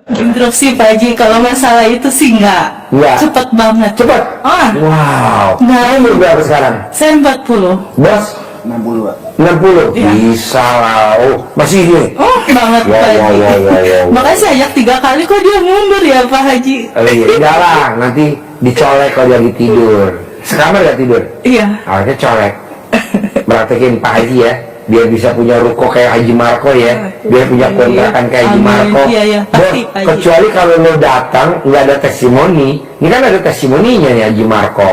Interupsi Pak Haji, kalau masalah itu sih enggak. Cepet banget. Cepet? Wow. Nah, Umur berapa sekarang? saya 40. Bos? 60 Pak. 60? Iya. Bisa lah. Oh, masih ini? Banget Pak Haji. Makanya saya ajak 3 kali kok dia mundur ya Pak Haji. Oh iya, enggak lah. Nanti dicolek kalau dia lagi tidur. Sekamar gak tidur? Iya. Awalnya colek. Praktekin Pak Haji ya. Biar bisa punya ruko kayak Haji Marco ya. Biar punya kontrakan kayak Haji Amin. Marco. Iya, Bos, pasti, Pak Haji. kecuali kalau lo datang nggak ada testimoni. Ini kan ada testimoninya nih Haji Marco.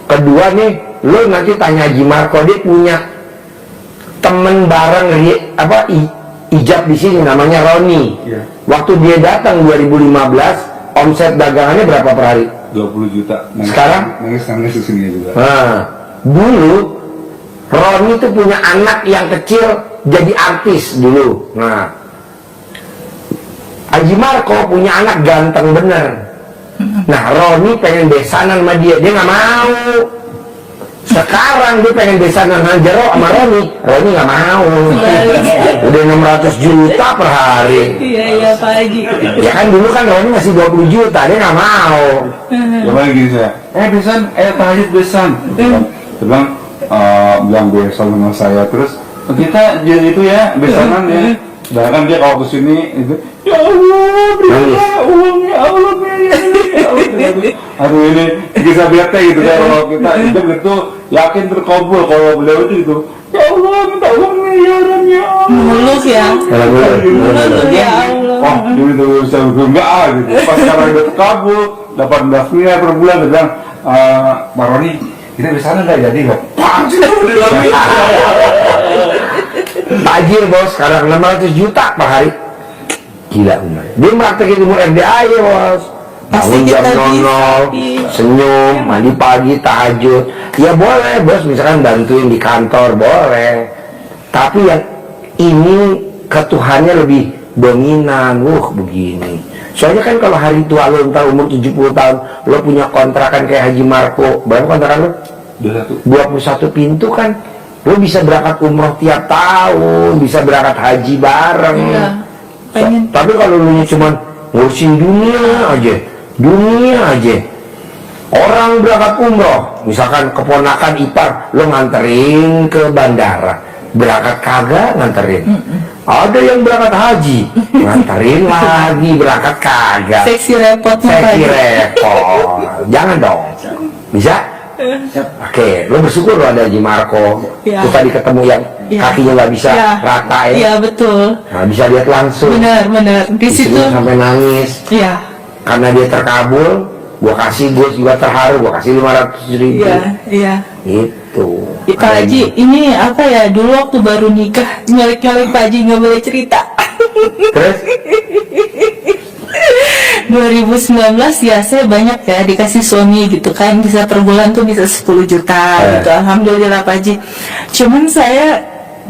Kedua nih, lo nanti tanya Haji Marco, dia punya temen bareng ijab di sini namanya Roni. Iya. Waktu dia datang 2015, omset dagangannya berapa per hari? 20 juta. Sekarang? Nangis di sini juga. Nah, dulu Roni itu punya anak yang kecil jadi artis dulu. Nah, Haji Marco punya anak ganteng bener. Nah, Roni pengen besanan sama dia nggak mau. Sekarang dia pengen besanan sama Jero sama Roni nggak mau. Udah 600 juta per hari. Iya Pak Haji. Ya kan dulu kan Roni masih 20 juta, dia nggak mau. Gimana gini saya? Besan, tahajud besan. Dia bilang besan sama saya, terus kita jadi itu ya besanan ya. Bahkan dia kalau kesini itu, ya Allah, berilah uangnya, Allah aduh ini bisa bete gitu kan kalau kita itu gitu yakin terkabul kalau beliau itu ya Allah minta uang miliaran ya Allah. Mulus ya. Mulus ya Allah. Oh, jadi terus saya enggak gitu. Pas sekarang udah terkabul, dapat 12 miliar per bulan, dia bilang, Pak Roni, kita bisa nggak jadi nggak? Tajir bos, sekarang 600 juta per hari. Gila bener. Dia praktekin ilmu RDA ya bos. Bangun jam 00, senyum, mandi pagi, tahajud. Ya boleh bos, misalkan bantuin di kantor boleh. Tapi yang ini ketuhannya lebih dominan. Begini. Soalnya kan kalau hari tua lo entah umur 70 tahun, lo punya kontrakan kayak Haji Marco. Berapa kontrakan lo? 21 pintu kan. Lo bisa berangkat umroh tiap tahun, bisa berangkat haji bareng. Iya, pengen. Tapi kalau lu cuma ngurusin dunia aja, orang berangkat umroh, misalkan keponakan ipar, lo nganterin ke bandara, berangkat kagak nganterin. Ada yang berangkat haji, nganterin lagi, berangkat kagak. Seksi repot. Jangan dong. Bisa? Oke, lo bersyukur lo ada Haji Marco. Ya. Terus tadi ketemu yang kakinya nggak bisa rata ya. Iya betul. Nah, bisa lihat langsung. Benar. Di situ sampai nangis. Iya. Karena dia terkabul, gue juga terharu, gue kasih 500.000. Iya. Itu. Pak Haji, ini apa ya? Dulu waktu baru nikah, nyolek-nyolek Pak Haji nggak boleh cerita. Terus? 2019 ya saya banyak ya dikasih suami gitu kan, bisa per bulan tuh bisa 10 juta gitu, alhamdulillah Pak Haji. Cuman saya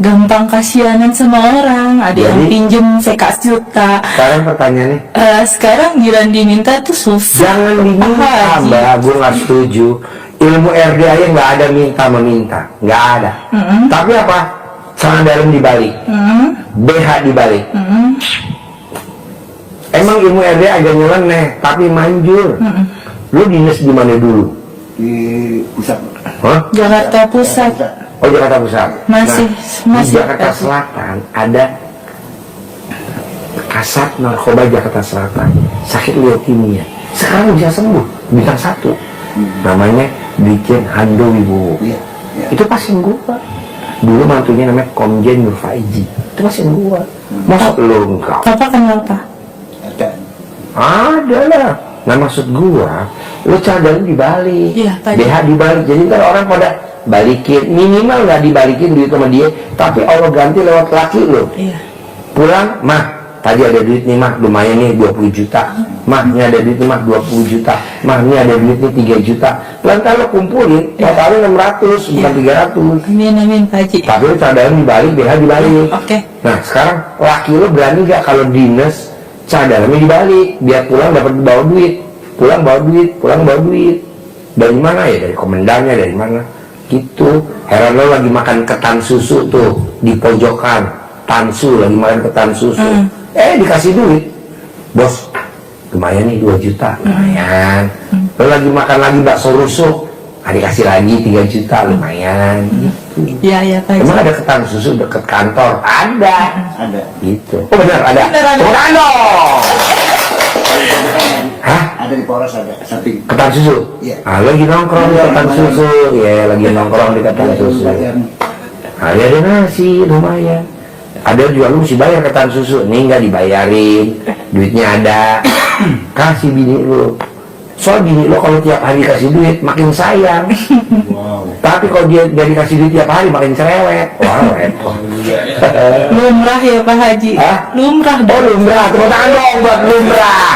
gampang kasihanan sama orang, ada yang pinjem saya kasih juta. Sekarang pertanyaannya? Sekarang giliran diminta tuh susah. Jangan diminta mbak, gue nggak setuju. Ilmu RDA yang nggak ada minta-meminta, nggak ada. Tapi apa? Celana dalam dibalik, BH dibalik. Emang ilmu RDA agak nyeleneh, tapi manjur. Lu dinas di mana dulu? Di pusat. Hah? Jakarta Pusat. Oh, Jakarta Pusat. Masih Di Jakarta Selatan ada Kasat Narkoba Jakarta Selatan, sakit leukemia. Sekarang bisa sembuh, bintang 1. Namanya Brigjen Hando Wibowo. Itu pasien gua. Dulu mantunya namanya Komjen Nur Faizi. Itu pasien gua. Masa lu enggak? Papa kenal apa? Ada lah. Nah maksud gua, lu cadang dibalik, BH dibalik. Jadi ntar orang pada balikin, minimal nggak dibalikin duit sama dia, tapi Allah ganti lewat laki lu. Pulang, mah tadi ada duit nih mah, lumayan nih 20 juta. Mah ini ada duit nih mah 20 juta. Mah ini ada duit nih 3 juta. Pelan-pelan lo kumpulin, totalnya 600 bukan 300. Amin Pak Haji. Tapi lu cadang dibalik, BH dibalik. Nah sekarang laki lu berani gak kalau dinas cadangannya dibalik, biar pulang dapat bawa duit, pulang bawa duit. Dari mana ya? Dari komandannya, dari mana? Gitu. Heran lo lagi makan ketan susu tuh di pojokan, tansu lagi makan ketan susu. Dikasih duit, bos. lumayan nih 2 juta, lumayan. Lo lagi makan lagi bakso rusuk, dikasih lagi 3 juta, lumayan. Gitu. Iya Pak Haji. Emang ada ketan susu deket kantor? Ada. Ada. Gitu. Oh benar ada. Benar ada. Tepuk tangan dong. Hah? Ada di Polres, ada samping. Ketan susu? Iya. Lagi nongkrong di ketan susu. Ya, lagi nongkrong di ketan susu. Ada nasi, lumayan. Ada juga lu mesti bayar ketan susu. Ini nggak dibayarin, duitnya ada. Kasih bini lu. Soal bini lu kalau tiap hari kasih duit makin sayang. Wow. Tapi kalau dia dikasih duit tiap hari makin cerewet. Wah, repot. Lumrah ya Pak Haji. Hah? Lumrah Oh, dong. lumrah. Tepuk tangan dong buat lumrah.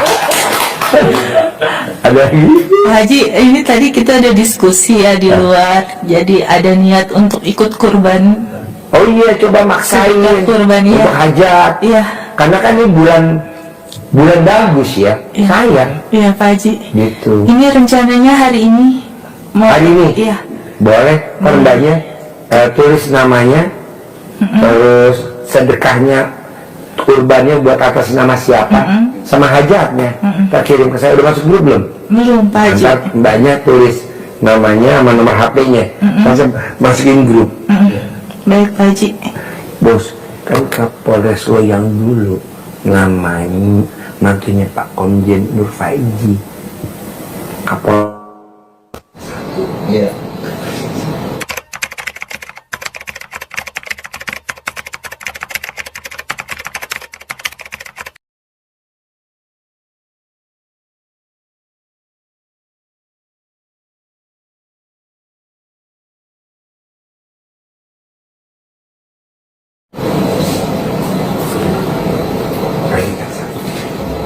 Ada lagi? Pak Haji, ini tadi kita ada diskusi ya di luar. Jadi ada niat untuk ikut kurban. Oh iya, coba maksain Sedekah kurban, iya. untuk hajat. Iya. Karena kan ini bulan bagus ya. Iya. Sayang. Iya Pak Haji. Gitu. Ini rencananya hari ini. Hari ini? Iya. Boleh perendahnya tulis namanya, terus sedekahnya, kurbannya buat atas nama siapa, sama hajatnya. Kita kirim ke saya. Udah masuk grup belum? Belum Pak Haji. Ntar mbaknya tulis namanya sama nomor HP-nya. Langsung masukin grup. Baik Pak Haji. Bos, kan Kapolres lo yang dulu namanya mantunya Pak Komjen Nur Faiji. Kapol. Iya.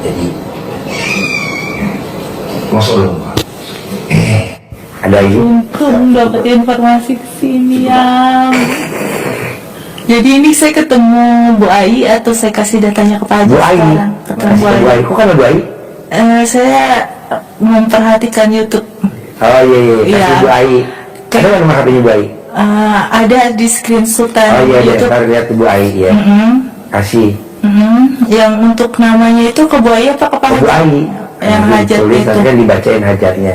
Jadi masuk dulu. Ada lagi? Untung dapat informasi kesini yang. Jadi ini saya ketemu Bu Ai atau saya kasih datanya ke Pak Haji Bu Ai. sekarang? Ketemu Bu Bu Ai. Ai. Kok kan Bu Ai? Saya memperhatikan YouTube. Oh iya iya. Kasih Iya. Bu Ai. Ada nggak nomor HP-nya Bu Ai? Ada di screenshot Oh iya iya. YouTube. Ntar lihat Bu Ai ya. Kasih. Yang untuk namanya itu ke Bu Ai apa ke Pak Bu Haji? Ai. Yang Nanti hajat tulis, itu. nanti kan dibacain hajatnya.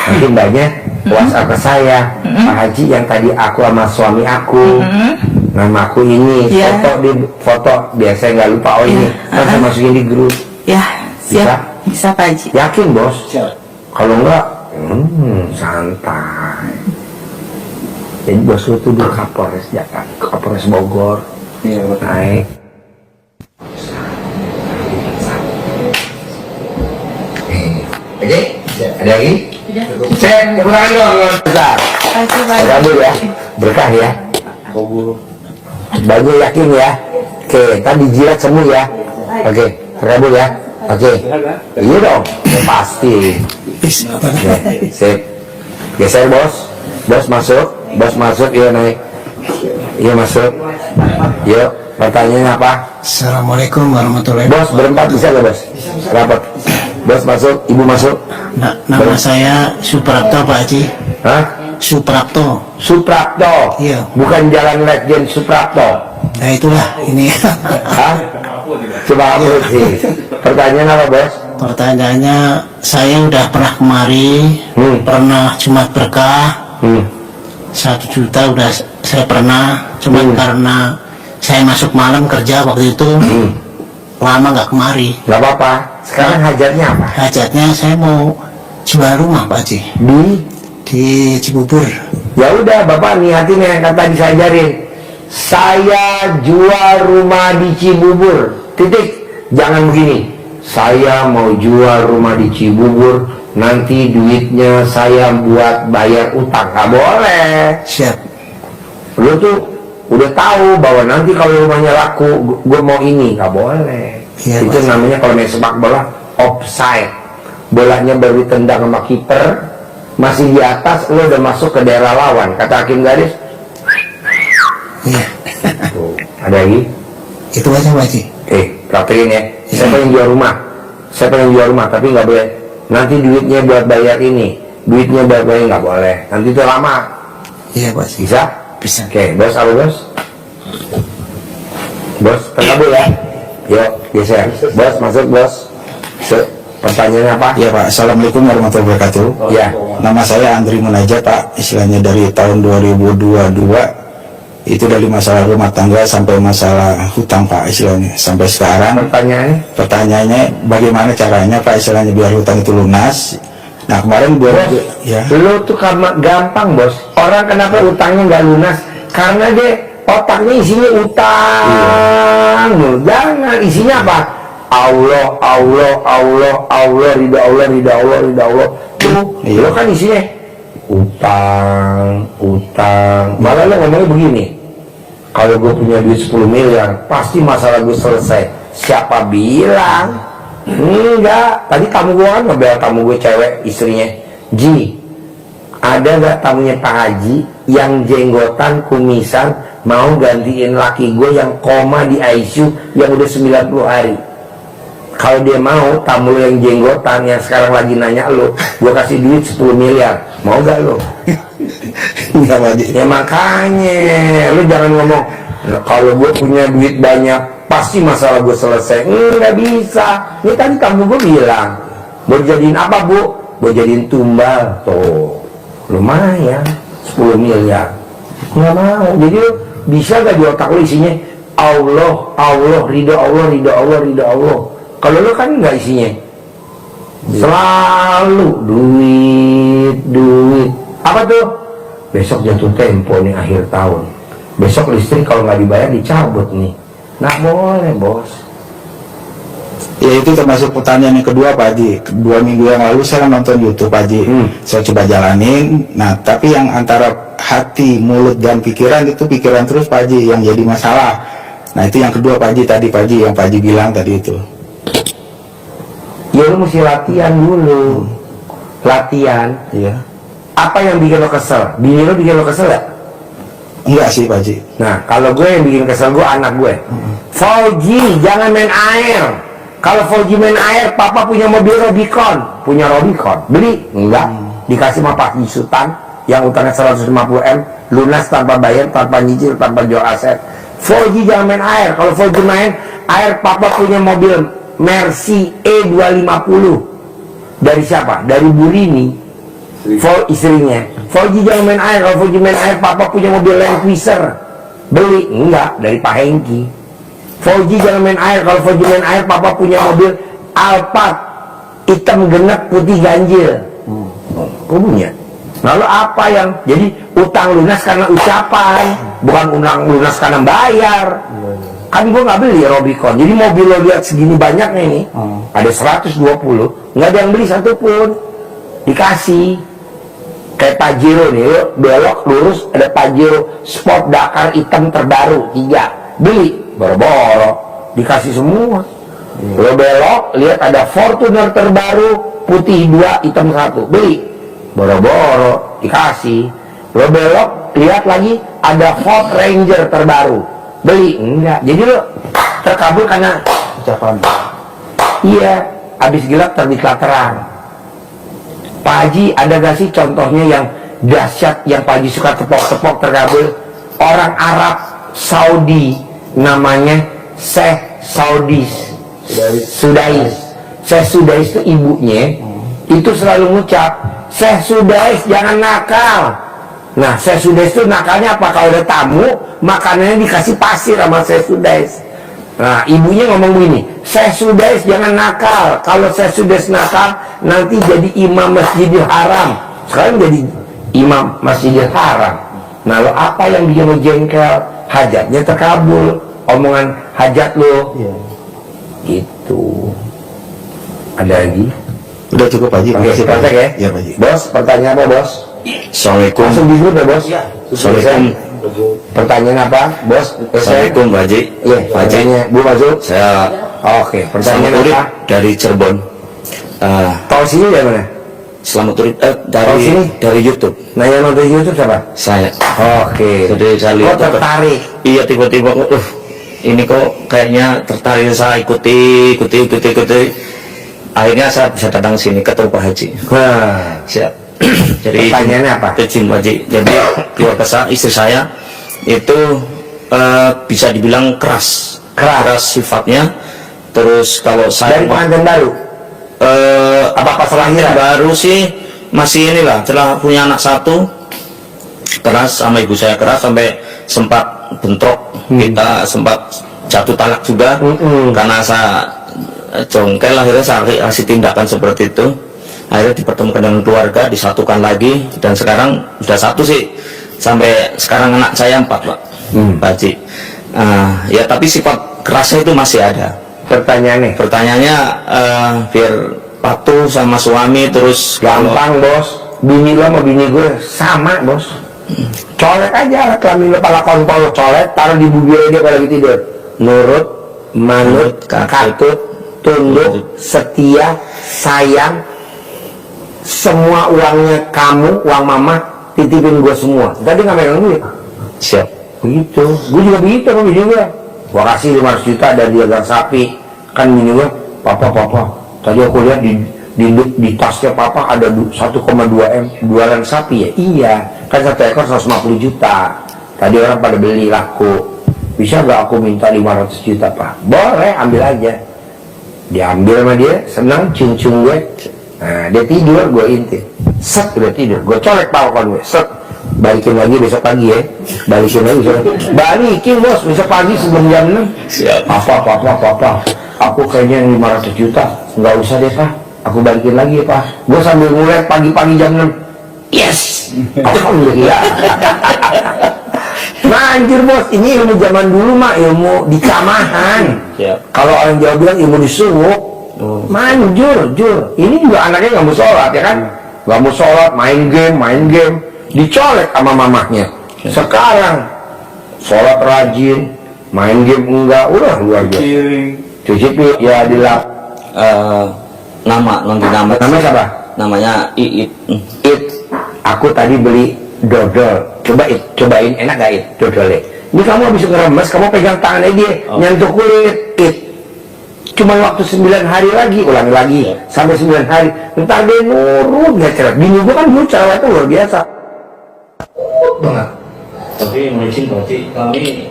Nanti mbaknya WhatsApp ke saya, Pak Haji yang tadi aku sama suami aku, nama aku ini, Iya. foto biasa nggak lupa. Oh ini, kan saya masukin di grup. Ya, siap. Bisa Pak Haji. Yakin bos? Siap. Kalau enggak, santai. Jadi bos lu tuh di Kapolres Jakarta, Kapolres Bogor, Iya, betul. naik. Oke, ada lagi? Cek, kurang dong, besar. Terima kasih Pak Haji. Berkah ya, berkah ya. Banyak yakin ya. Oke, tadi jilat semua ya. Oke, terkabul ya. Oke, iya dong, pasti. Oke, sip. Geser bos, bos masuk, iya naik, iya masuk. Yuk, pertanyaannya apa? Assalamualaikum warahmatullahi Bos berempat bisa gak bos? Rapat. Bos masuk, ibu masuk. Nama saya Suprapto Pak Haji. Hah? Suprapto. Suprapto. Iya. Bukan Jalan Legend Suprapto. Nah itulah ini. Hah? Coba aku sih. Pertanyaan apa bos? Pertanyaannya, saya udah pernah kemari, pernah Jumat berkah, 1 juta udah saya pernah, cuma karena saya masuk malam kerja waktu itu, lama nggak kemari. Gak apa-apa. Sekarang hajatnya apa? Hajatnya saya mau jual rumah Pak Haji di Cibubur. Ya udah, bapak niatin yang kata tadi saya ajarin. Saya jual rumah di Cibubur. Titik. Jangan begini. Saya mau jual rumah di Cibubur. Nanti duitnya saya buat bayar utang. Gak boleh. Siap. Lu tuh udah tahu bahwa nanti kalau rumahnya laku, gue mau ini. Gak boleh. Iya, Itu Mas. namanya kalau main sepak bola offside. Bolanya baru ditendang sama kiper, masih di atas, lu udah masuk ke daerah lawan. Kata hakim garis. Iya. Tuh, ada lagi? Itu aja Pak Haji. Praktekin ya. Siapa yang jual rumah? Siapa yang jual rumah? Tapi nggak boleh. Nanti duitnya buat bayar ini, duitnya buat bayar nggak boleh. Nanti itu lama. Iya Pak Haji. Bisa? Bisa. Oke, bos apa bos? Bos, terkabul ya. Yuk, geser. Bos masuk bos. pertanyaannya apa? Ya Pak, Assalamualaikum warahmatullahi wabarakatuh. Ya. Nama saya Andri Munajat Pak, istilahnya dari tahun 2022 itu dari masalah rumah tangga sampai masalah hutang Pak, istilahnya sampai sekarang. Pertanyaannya bagaimana caranya Pak, istilahnya biar hutang itu lunas. Nah kemarin Bos, ya. lu tuh karena gampang bos. Orang kenapa utangnya nggak lunas? Karena dia otaknya isinya utang. Jangan isinya apa? Allah, Allah, Allah, Allah, ridha Allah, ridha Allah, ridha Allah. Tuh, Iya. lu kan isinya utang, utang. Malah lu ngomongnya begini. Kalau gue punya duit 10 miliar, pasti masalah gue selesai. Siapa bilang? Enggak. Tadi tamu gue kan ngebel tamu gue cewek, istrinya. Ji, ada gak tamunya Pak Haji yang jenggotan, kumisan, mau gantiin laki gue yang koma di ICU yang udah 90 hari? Kalau dia mau, tamu lo yang jenggotan yang sekarang lagi nanya lo, gue kasih duit 10 miliar. Mau gak lo? Enggak Pak Haji. Ya makanya lu jangan ngomong kalau gue punya duit banyak pasti masalah gue selesai. Nggak bisa. Ini tadi tamu gue bilang, mau jadiin apa bu? Mau jadiin tumbal. Tuh lumayan 10 miliar. Nggak mau. Jadi lu bisa gak di otak lu isinya Allah, Allah, ridha Allah, ridha Allah, ridha Allah. Kalau lu kan nggak isinya selalu duit, duit. Apa tuh? Besok jatuh tempo nih akhir tahun. Besok listrik kalau nggak dibayar dicabut nih. Nggak boleh bos. Ya itu termasuk pertanyaan yang kedua Pak Haji. 2 minggu yang lalu saya nonton YouTube Pak Haji. Saya coba jalanin. Nah tapi yang antara hati, mulut dan pikiran itu pikiran terus Pak Haji yang jadi masalah. Nah itu yang kedua Pak Haji tadi Pak Haji yang Pak Haji bilang tadi itu. Ya lu mesti latihan dulu. Latihan. Iya. Apa yang bikin lo kesel? Bini lo bikin lo kesel ya? Enggak sih Pak Haji. Nah kalau gue yang bikin kesel gue anak gue. Fauji jangan main air. Kalau Fauji main air, papa punya mobil Rubicon. Punya Rubicon. Beli? Enggak. Dikasih sama Pak Sultan yang utangnya 150M, lunas tanpa bayar, tanpa nyicil, tanpa jual aset. Fauji jangan main air. Kalau Fauji main air, papa punya mobil Mercy E250. Dari siapa? Dari Burini. Istrinya. Fauji jangan main air. Kalau Fauji main air, papa punya mobil Land Cruiser. Beli? Enggak. Dari Pak Hengki. Fauji jangan main air. Kalau Fauji main air, papa punya mobil Alphard hitam genap putih ganjil. Kau punya? Lalu apa yang jadi utang lunas karena ucapan, bukan utang lunas karena bayar. Kan gue nggak beli Rubicon. Jadi mobil lo lihat segini banyaknya ini, ada 120, nggak ada yang beli satupun. Dikasih kayak Pajero nih, lo belok lurus ada Pajero Sport Dakar hitam terbaru 3, beli boro-boro, dikasih semua. Lo belok lihat ada Fortuner terbaru putih 2 hitam 1, beli boro-boro, dikasih. Lo belok lihat lagi ada Ford Ranger terbaru, beli enggak. Jadi lo terkabul karena Ucapan. iya, habis gelap terbitlah terang. Pak Haji ada gak sih contohnya yang dahsyat yang Pak Haji suka tepok-tepok terkabul? Orang Arab Saudi namanya Syekh Sudais. Syekh Sudais itu ibunya itu selalu ngucap, Syekh Sudais jangan nakal. Nah Syekh Sudais itu nakalnya apa? Kalau ada tamu makanannya dikasih pasir sama Syekh Sudais. Nah ibunya ngomong begini, Syekh Sudais jangan nakal. Kalau Syekh Sudais nakal nanti jadi imam Masjidil Haram. Sekarang jadi imam Masjidil Haram. Nah lo apa yang bikin lo jengkel? Hajatnya terkabul, omongan hajat lo. Gitu. Ada lagi? Udah cukup Pak Haji. Oke, Makasih, Pak praktek Haji. ya? Iya Pak Haji. Bos, pertanyaan apa bos? Assalamualaikum. Langsung di grup ya bos? Assalamualaikum. Pertanyaan apa bos? Assalamualaikum Pak Haji. Iya, Pak Haji. pertanyaannya Bu masuk. Saya Oke, pertanyaan Selamat Urip apa? dari Cirebon. Tahu sini dari mana? Selamat Urip Oh, sini? dari YouTube. Nah yang nonton YouTube siapa? Saya. Oke. Jadi saya Oh lihat tertarik. Iya tiba-tiba ini kok kayaknya tertarik, saya ikuti. Akhirnya saya bisa datang sini ketemu Pak Haji. Nah, Siap. Jadi pertanyaannya apa? izin Pak Haji. Jadi keluarga saya, istri saya itu bisa dibilang keras Keras. sifatnya. Terus kalau saya dari pengantin baru. Apa pas lahiran? Baru sih masih inilah, setelah punya anak satu keras sama ibu saya keras sampai sempat bentrok, kita sempat jatuh talak juga karena saya jongkel, akhirnya saya kasih tindakan seperti itu, akhirnya dipertemukan dengan keluarga, disatukan lagi, dan sekarang sudah satu sih, sampai sekarang anak saya 4 Pak, Pak Haji. Ya tapi sifat kerasnya itu masih ada. Pertanyaannya biar patuh sama suami, terus Gampang bos, bini lo sama bini gue sama bos. Colek aja alat kelamin lo, pala kontol lo colek, taruh di bibir dia kalau lagi tidur. Nurut, manut, katut, tunduk, setia, sayang. Semua uangnya kamu, uang mama, titipin gue semua. Tadi nggak megang duit. siap. Begitu, gue juga begitu sama bini gue. Gue kasih 500 juta dari dia gang sapi. Kan bini gue, papa, tadi aku lihat di tasnya papa ada 1,2 M jualan sapi ya. Iya, kan 1 ekor 150 juta. Tadi orang pada beli laku. Bisa gak aku minta 500 juta pak? Boleh, ambil aja. Diambil sama dia, senang, cium-cium gue. Nah, dia tidur, gue intip. Set, udah tidur. Gue colek palkon gue, set. Balikin lagi besok pagi ya. Balikin lagi besok pagi. Balikin bos, besok pagi sebelum jam 6. Siap. Papa. Aku kayaknya 500 juta. Nggak usah deh pak. Aku balikin lagi ya pak. Gue sambil ngeliat pagi-pagi jam 6. Yes! Alhamdulillah. Nah anjir bos, ini ilmu zaman dulu mah, ilmu di kamahan. Siap. Kalau orang Jawa bilang ilmu disuluk. Manjur, jur. Ini juga anaknya nggak mau sholat ya kan? Nggak mau sholat, main game. Dicolek sama mamahnya. Sekarang sholat rajin, main game enggak, udah luar biasa. Cuci piring, ya dilap. Nama Namanya siapa? namanya Iit. It. Aku tadi beli dodol. Cobain enak gak It? Dodolnya. Ini kamu habis ngeremes, kamu pegang tangannya dia, nyentuh kulit. It. Cuma waktu 9 hari lagi, ulangi lagi. Sampai 9 hari. Ntar dia nurut, gak cerah. Bini gua kan dulu cerewet itu luar biasa. Banget. Tapi mungkin berarti kami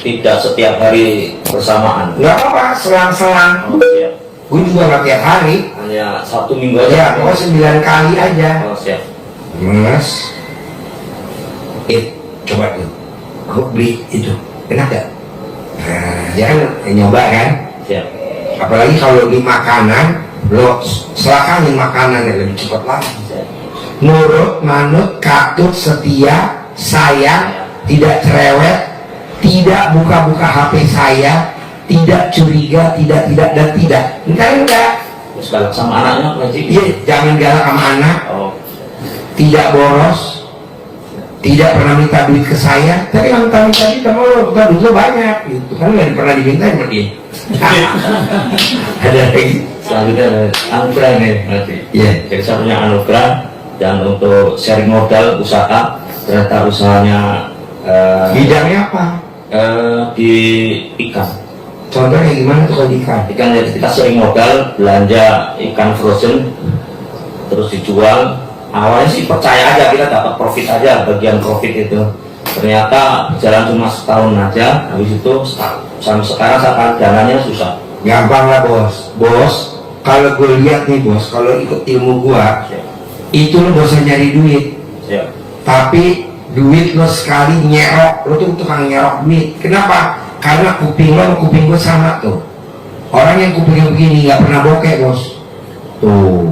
tidak setiap hari bersamaan. Gak apa-apa, selang-selang. Oh, siap. Gue juga gak tiap hari. Hanya 1 minggu aja. Ya, pokoknya 9 kali aja. Oh, siap. Mas, coba tuh. Aku beli itu, enak gak? Nah, dia kan nyoba kan? Siap. Apalagi kalau di makanan, lo selakanin makanan yang lebih cepat lagi. Siap. Nurut, manut, katut, setia, sayang, tidak cerewet, tidak buka-buka HP saya, tidak curiga, tidak. Enggak. Terus galak sama anaknya berarti? Iya, jangan galak sama anak, Oh, tidak boros, tidak pernah minta duit ke saya. Tapi yang minta duit sama lo, kita duit lo banyak, gitu kan nggak pernah diminta sama dia. Ada lagi. selanjutnya anugerah nih berarti. Iya. Jadi saya punya anugerah, dan untuk sharing modal usaha, ternyata usahanya Bidangnya apa? di ikan. Contohnya gimana tuh kalau di ikan? Ikan, jadi kita sering modal belanja ikan frozen terus dijual. Awalnya sih percaya aja, kita dapat profit aja, bagian profit itu. Ternyata jalan cuma setahun aja, habis itu sampai sekarang saya jalannya susah. Gampang lah bos. Kalau gue lihat nih bos, kalau ikut ilmu gua, itu lo gak usah nyari duit. Siap. Tapi duit lo sekali nyerok, lo tuh tukang nyerok duit. Kenapa? Karena kuping lo sama kuping gue sama tuh. Orang yang kupingnya begini nggak pernah bokeh bos. Tuh,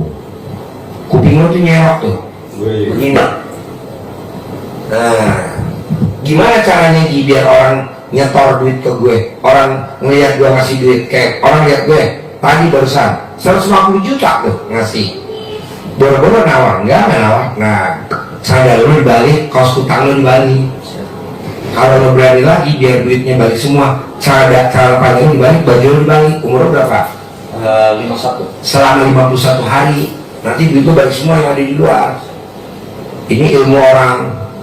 kuping lo tuh nyerok tuh. Begini. Nah, gimana caranya Ji biar orang nyetor duit ke gue? Orang ngeliat gue ngasih duit, kayak orang lihat gue tadi barusan 150 juta tuh ngasih. Boro-boro nawar, enggak nawar. Nah, sandal lo dibalik, kaos kutang lo dibalik. Kalau lo berani lagi biar duitnya balik semua, cara panjang dibalik, baju lo dibalik. Umur lo berapa? 51. Selama 51 hari, nanti duit lo balik semua yang ada di luar. Ini ilmu orang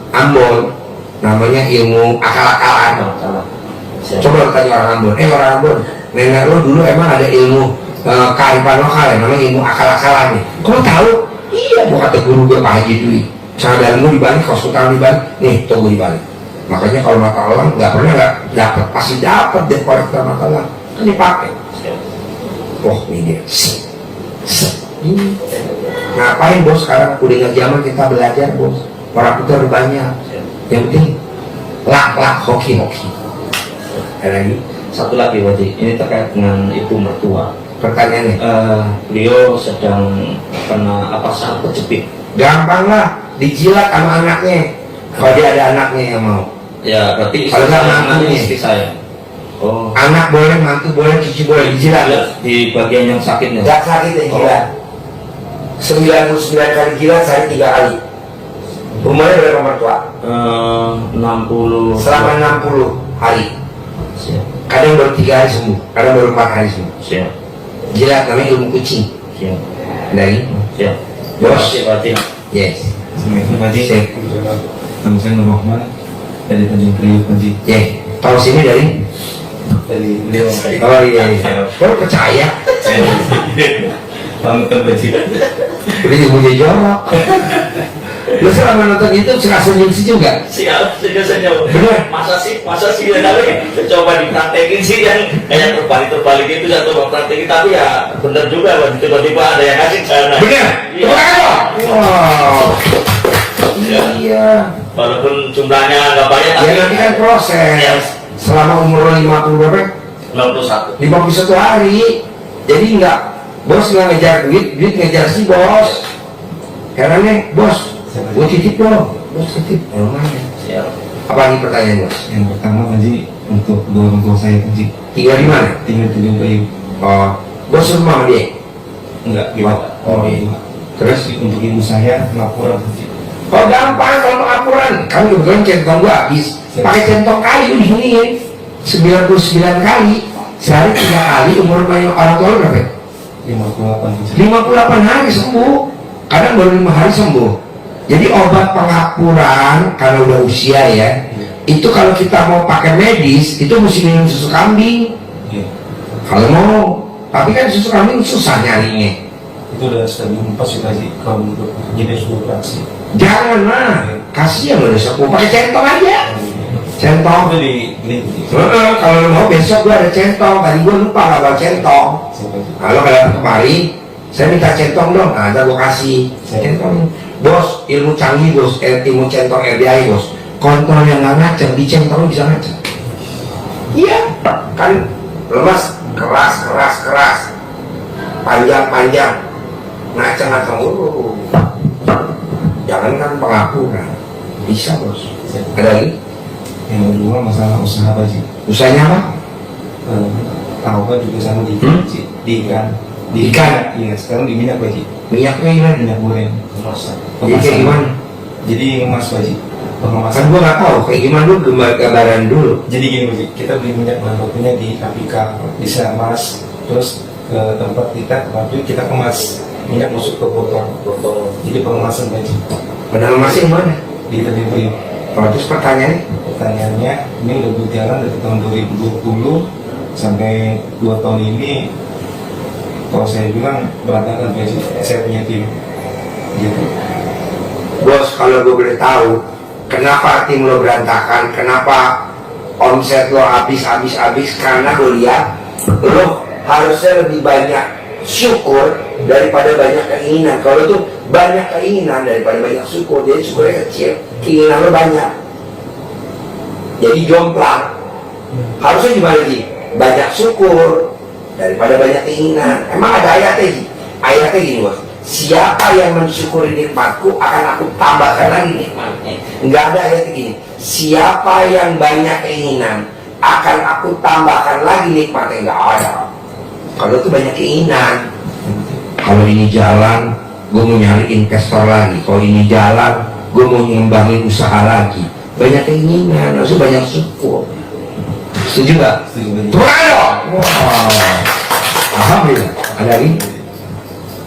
Ambon, namanya ilmu akal-akalan. Siap. Coba lo tanya orang Ambon, orang Ambon, nenek lo dulu emang ada ilmu kearifan lokal ya, namanya ilmu akal-akalan nih. Kau tahu? Iya, gua kata guru gue Pak Haji Dwi. Sandal lo dibalik, kaos kutang dibalik, nih tunggu dibalik. Makanya kalau mata Allah nggak pernah nggak dapat, pasti dapat deh korektor mata Allah kan dipakai. Oh ini dia. Ngapain bos sekarang udah nggak zaman kita belajar bos. Orang kita udah banyak. Yang penting lak hoki. Ada lagi Satu lagi Pak Haji, ini terkait dengan ibu mertua. pertanyaannya. Beliau sedang kena apa saat kejepit. Gampang lah, dijilat sama anaknya. Kalau dia ada anaknya yang mau. Ya berarti istri Kalau nggak saya, mampu nanti nih. istri saya. Oh. Anak boleh, mantu boleh, cucu boleh dijilat. Di bagian yang sakitnya. Gak sakit ya jilat. 99 kali jilat, saya 3 kali. Umurnya berapa mertua? 60. Selama 60 hari. Siap. Kadang baru 3 hari sembuh, kadang baru 4 hari sembuh. Siap. Jilat namanya ilmu kucing. Siap. Dari Siap. Bos. Siap Pak Haji. yes. Assalamualaikum Pak Haji. Sip. Nama saya Nur Rahman dari Tanjung Priok Pak Haji. Yeah. Tahu sini dari? Dari beliau. Oh iya. Kau percaya? Panutan Pak Haji. Udah punya jorok. Lu selama nonton itu suka senyum juga? Siap, senyum. Bener? Masa sih ya kali coba dipraktekin sih yang kayak terbalik itu saya coba praktekin tapi ya bener juga Pak, tiba-tiba ada yang ngasih sana. Bener? Iya. Tepuk tangan dong. Wow. Iya. Walaupun jumlahnya nggak banyak Ya tapi nanti kan proses. Selama umur 50 berapa? 61. 51 hari. Jadi enggak, bos nggak ngejar duit ngejar si bos. Herannya, bos, gue titip dong. Bos titip, lumayan. Siap. Apa lagi pertanyaan bos? Yang pertama Pak Haji, untuk kedua orang tua saya Pak Haji, Tinggal di mana? tinggal di Priok. Oh, bos rumah sama dia? Enggak, Oh, iya. Terus untuk ibu saya laporan Pak Haji. Oh gampang kalau pengapuran. Kamu kebetulan centong gua habis. Pakai centong kali di sini 99 kali. Sehari 3 kali. Umur orang tua lu berapa? 58 Pak Haji. 58 hari sembuh. Kadang baru 5 hari sembuh. Jadi obat pengapuran karena udah usia ya. Itu kalau kita mau pakai medis itu mesti minum susu kambing. Iya. Kalau mau, tapi kan susu kambing susah nyarinya. Itu udah stadium 4 sih Pak Haji, kalau untuk jadi sudah operasi. Jangan lah, kasihan lo udah sepuh. Pakai centong aja. Centong. Itu di klinik. Kalau lo mau besok gua ada centong. Tadi gua lupa nggak bawa centong. Kalau kalian kemari, saya minta centong dong. Nah, ada gua kasih centong. Bos, ilmu canggih bos, ilmu centong RDI bos. Kontrol yang nggak ngaceng, di centong bisa ngaceng. Iya, kan lemas, keras, panjang, ngaceng. Jangan kan pengapuran, bisa bos. Ada lagi? Yang kedua masalah usaha Pak Haji. Usahanya apa? Tahu kan juga sama di di ikan. Di ikan? Iya, sekarang di minyak Pak Haji. Minyaknya gimana? Minyak goreng kemasan. Jadi kayak gimana? Jadi ngemas Pak Haji. Pengemasan. Kan gua nggak tahu kayak gimana dulu, gambaran dulu. Jadi gini Pak Haji, kita beli minyak bahan bakunya di Apika, bisa emas, terus ke tempat kita, waktu kita kemas minyak masuk ke botol. Jadi pengemasan Pak Haji. Padahal masih mana? Di Tanjung Priok. Kalau terus pertanyaannya, Pertanyaannya, ini udah berjalan dari tahun 2020 sampai 2 tahun ini. Kalau saya bilang berantakan Pak Haji, saya punya tim. Gitu. bos kalau gue boleh tahu, kenapa tim lo berantakan? Kenapa omset lo habis? Karena gue lihat lo harusnya lebih banyak syukur daripada banyak keinginan. Kalau tuh banyak keinginan daripada banyak syukur, jadi syukurnya kecil, keinginan lo banyak. Jadi jomplang. Harusnya gimana sih? Banyak syukur daripada banyak keinginan. Emang ada ayatnya sih? Ayatnya gini bos, siapa yang mensyukuri nikmatku akan aku tambahkan lagi nikmatnya. Enggak ada ayatnya gini, siapa yang banyak keinginan akan aku tambahkan lagi nikmatnya. Enggak ada. Kalau itu banyak keinginan, kalau ini jalan gue mau nyari investor lagi, kalau ini jalan gue mau ngembangin usaha lagi. Banyak keinginan, harus banyak syukur. Setuju nggak? Setuju Pak Haji. Tepuk tangan dong. Wow. Alhamdulillah. Ada lagi?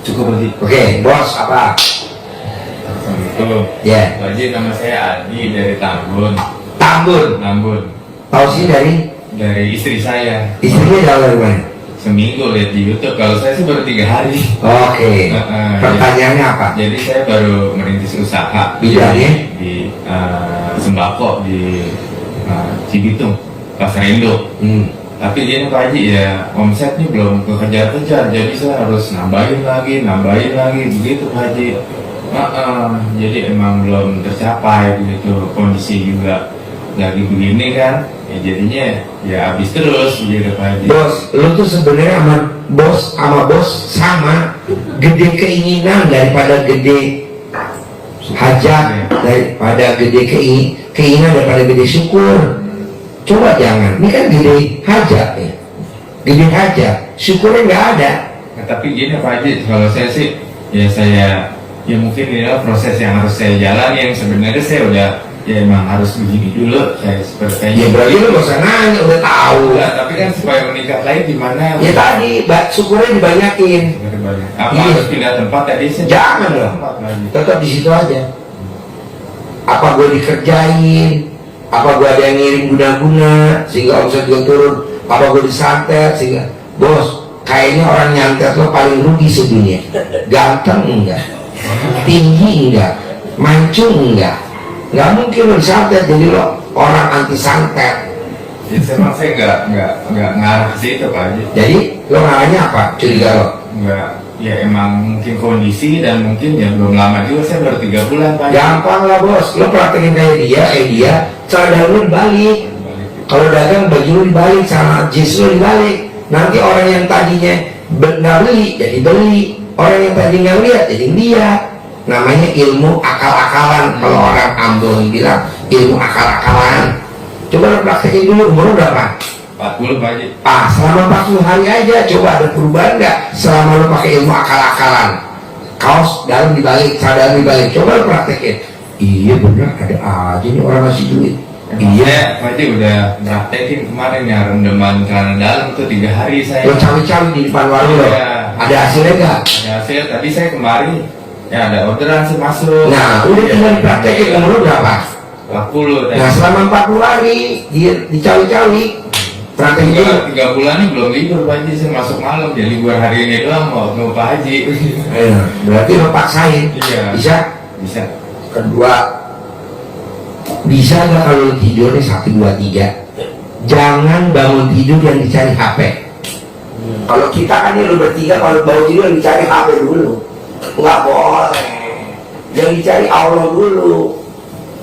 Cukup Pak Haji. Oke, bos apa? Assalamualaikum. Ya, Pak Haji, nama saya Adi dari Tambun. Tambun. Tahu sih dari Istri saya. istrinya jauh dari mana? Seminggu lihat di YouTube. Kalau saya sih baru 3 hari. Oke. Pertanyaannya apa? Jadi saya baru merintis usaha Bidangnya? di sembako di Cibitung, Pasar Indo. Tapi ini Pak Haji ya omsetnya belum kekejar-kejar, jadi saya harus nambahin lagi begitu Pak Haji. Jadi emang belum tercapai gitu, kondisi juga lagi begini kan, ya jadinya ya habis terus gitu Pak Haji. Bos, lu tuh sebenarnya sama bos sama, gede keinginan daripada gede hajat, daripada gede keinginan daripada gede syukur. Coba jangan, ini kan gede hajat ya, gede hajat, syukurnya nggak ada. Nah, tapi gini Pak Haji, kalau saya sih ya mungkin ini proses yang harus saya jalani, yang sebenarnya saya udah ya emang harus begini dulu saya seperti Ya berarti lu gak usah nanya, udah tahu. Nah, tapi kan supaya meningkat lagi gimana? Ya tadi, syukurnya dibanyakin. Apa Iya. harus pindah tempat tadi sih? Jangan dong, tetap di situ aja. Apa gue dikerjain, apa gue ada yang ngirim guna-guna sehingga omset gue turun, apa gue disantet sehingga, bos, kayaknya orang nyantet lo paling rugi sedunia. Ganteng enggak, tinggi enggak, mancung enggak, nggak mungkin lo disantet jadi lo orang anti santet. Ya saya nggak ngarah ke situ Pak Haji. Jadi lo ngarahnya apa? Curiga lo? Nggak, ya emang mungkin kondisi dan mungkin ya belum lama juga, saya baru 3 bulan Pak Haji. Gampang lah bos, lo praktekin kayak dia, cara dagang lo dibalik. Kalau dagang baju lo dibalik, sama jeans lo dibalik. Nanti orang yang tadinya nggak beli jadi beli, orang yang tadi nggak lihat jadi lihat. Namanya ilmu akal-akalan. Kalau orang Ambon bilang ilmu akal-akalan. Coba lo praktekin dulu, umur lo berapa? 40 Pak Haji. Selama 40 hari aja, coba ada perubahan nggak selama lo pakai ilmu akal-akalan. Kaos dalam dibalik, celana dalam dibalik, coba lo praktekin. Iya bener, ada aja nih orang ngasih duit. Iya, Pak Haji udah praktekin kemarin ya rendeman celana dalam tuh 3 hari saya. Lo cawi-cawi di depan warung lo, Iya. ada hasilnya nggak? Ya saya tadi saya kemarin ya ada orderan sih masuk. Nah, udah tinggal dipraktekin, umur lo berapa? 40 Nah, selama 40 hari dia dicawi-cawi, praktekin dulu. 3 bulan ini belum libur Pak Haji, saya masuk malam jadi libur hari ini doang mau ke Pak Haji. Berarti lo paksain. Iya. Bisa? Bisa. Kedua, bisa nggak kalau lo tidur nih 1, 2, 3, jangan bangun tidur yang dicari HP. Kalau kita kan nih lo bertiga, kalau bangun tidur yang dicari HP dulu, nggak boleh. Yang dicari Allah dulu.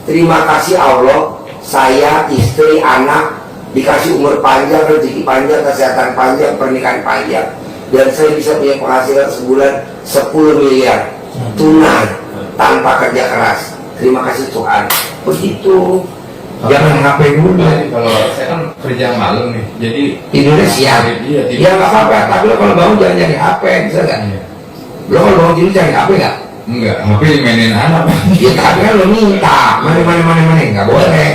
Terima kasih Allah, saya, istri, anak dikasih umur panjang, rezeki panjang, kesehatan panjang, pernikahan panjang, dan saya bisa punya penghasilan sebulan 10 miliar tunai tanpa kerja keras. Terima kasih Tuhan. Begitu. Jangan HP dulu. Jadi kalau saya kan kerja malam nih, jadi Tidurnya siang. Iya, tidur. Ya nggak apa-apa. Tapi lo kalau bangun jangan cari HP, bisa nggak? Iya. Lo kalau bangun tidur cari HP nggak? Enggak, HP dimainin anak Pak. Ya tapi kan lo minta, mana, nggak boleh.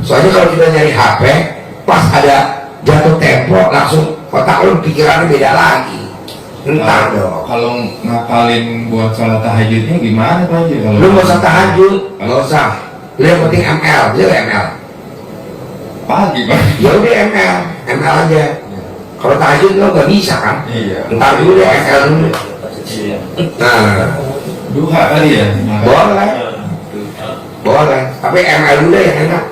Soalnya kalau kita nyari HP, pas ada jatuh tempo, langsung otak lo pikirannya beda lagi. Entar dong. Kalau ngakalin buat sholat tahajudnya gimana Pak Haji? Kalau Lo nggak usah tahajud, nggak usah. Lo yang penting ML, dia ML. pagi Pak. Ya udah ML aja. Kalau tahajud lo nggak bisa kan? Iya. Entar dulu deh ML dulu. Iya. Nah, Duha kali ya. boleh. Boleh, tapi ML dulu deh yang enak.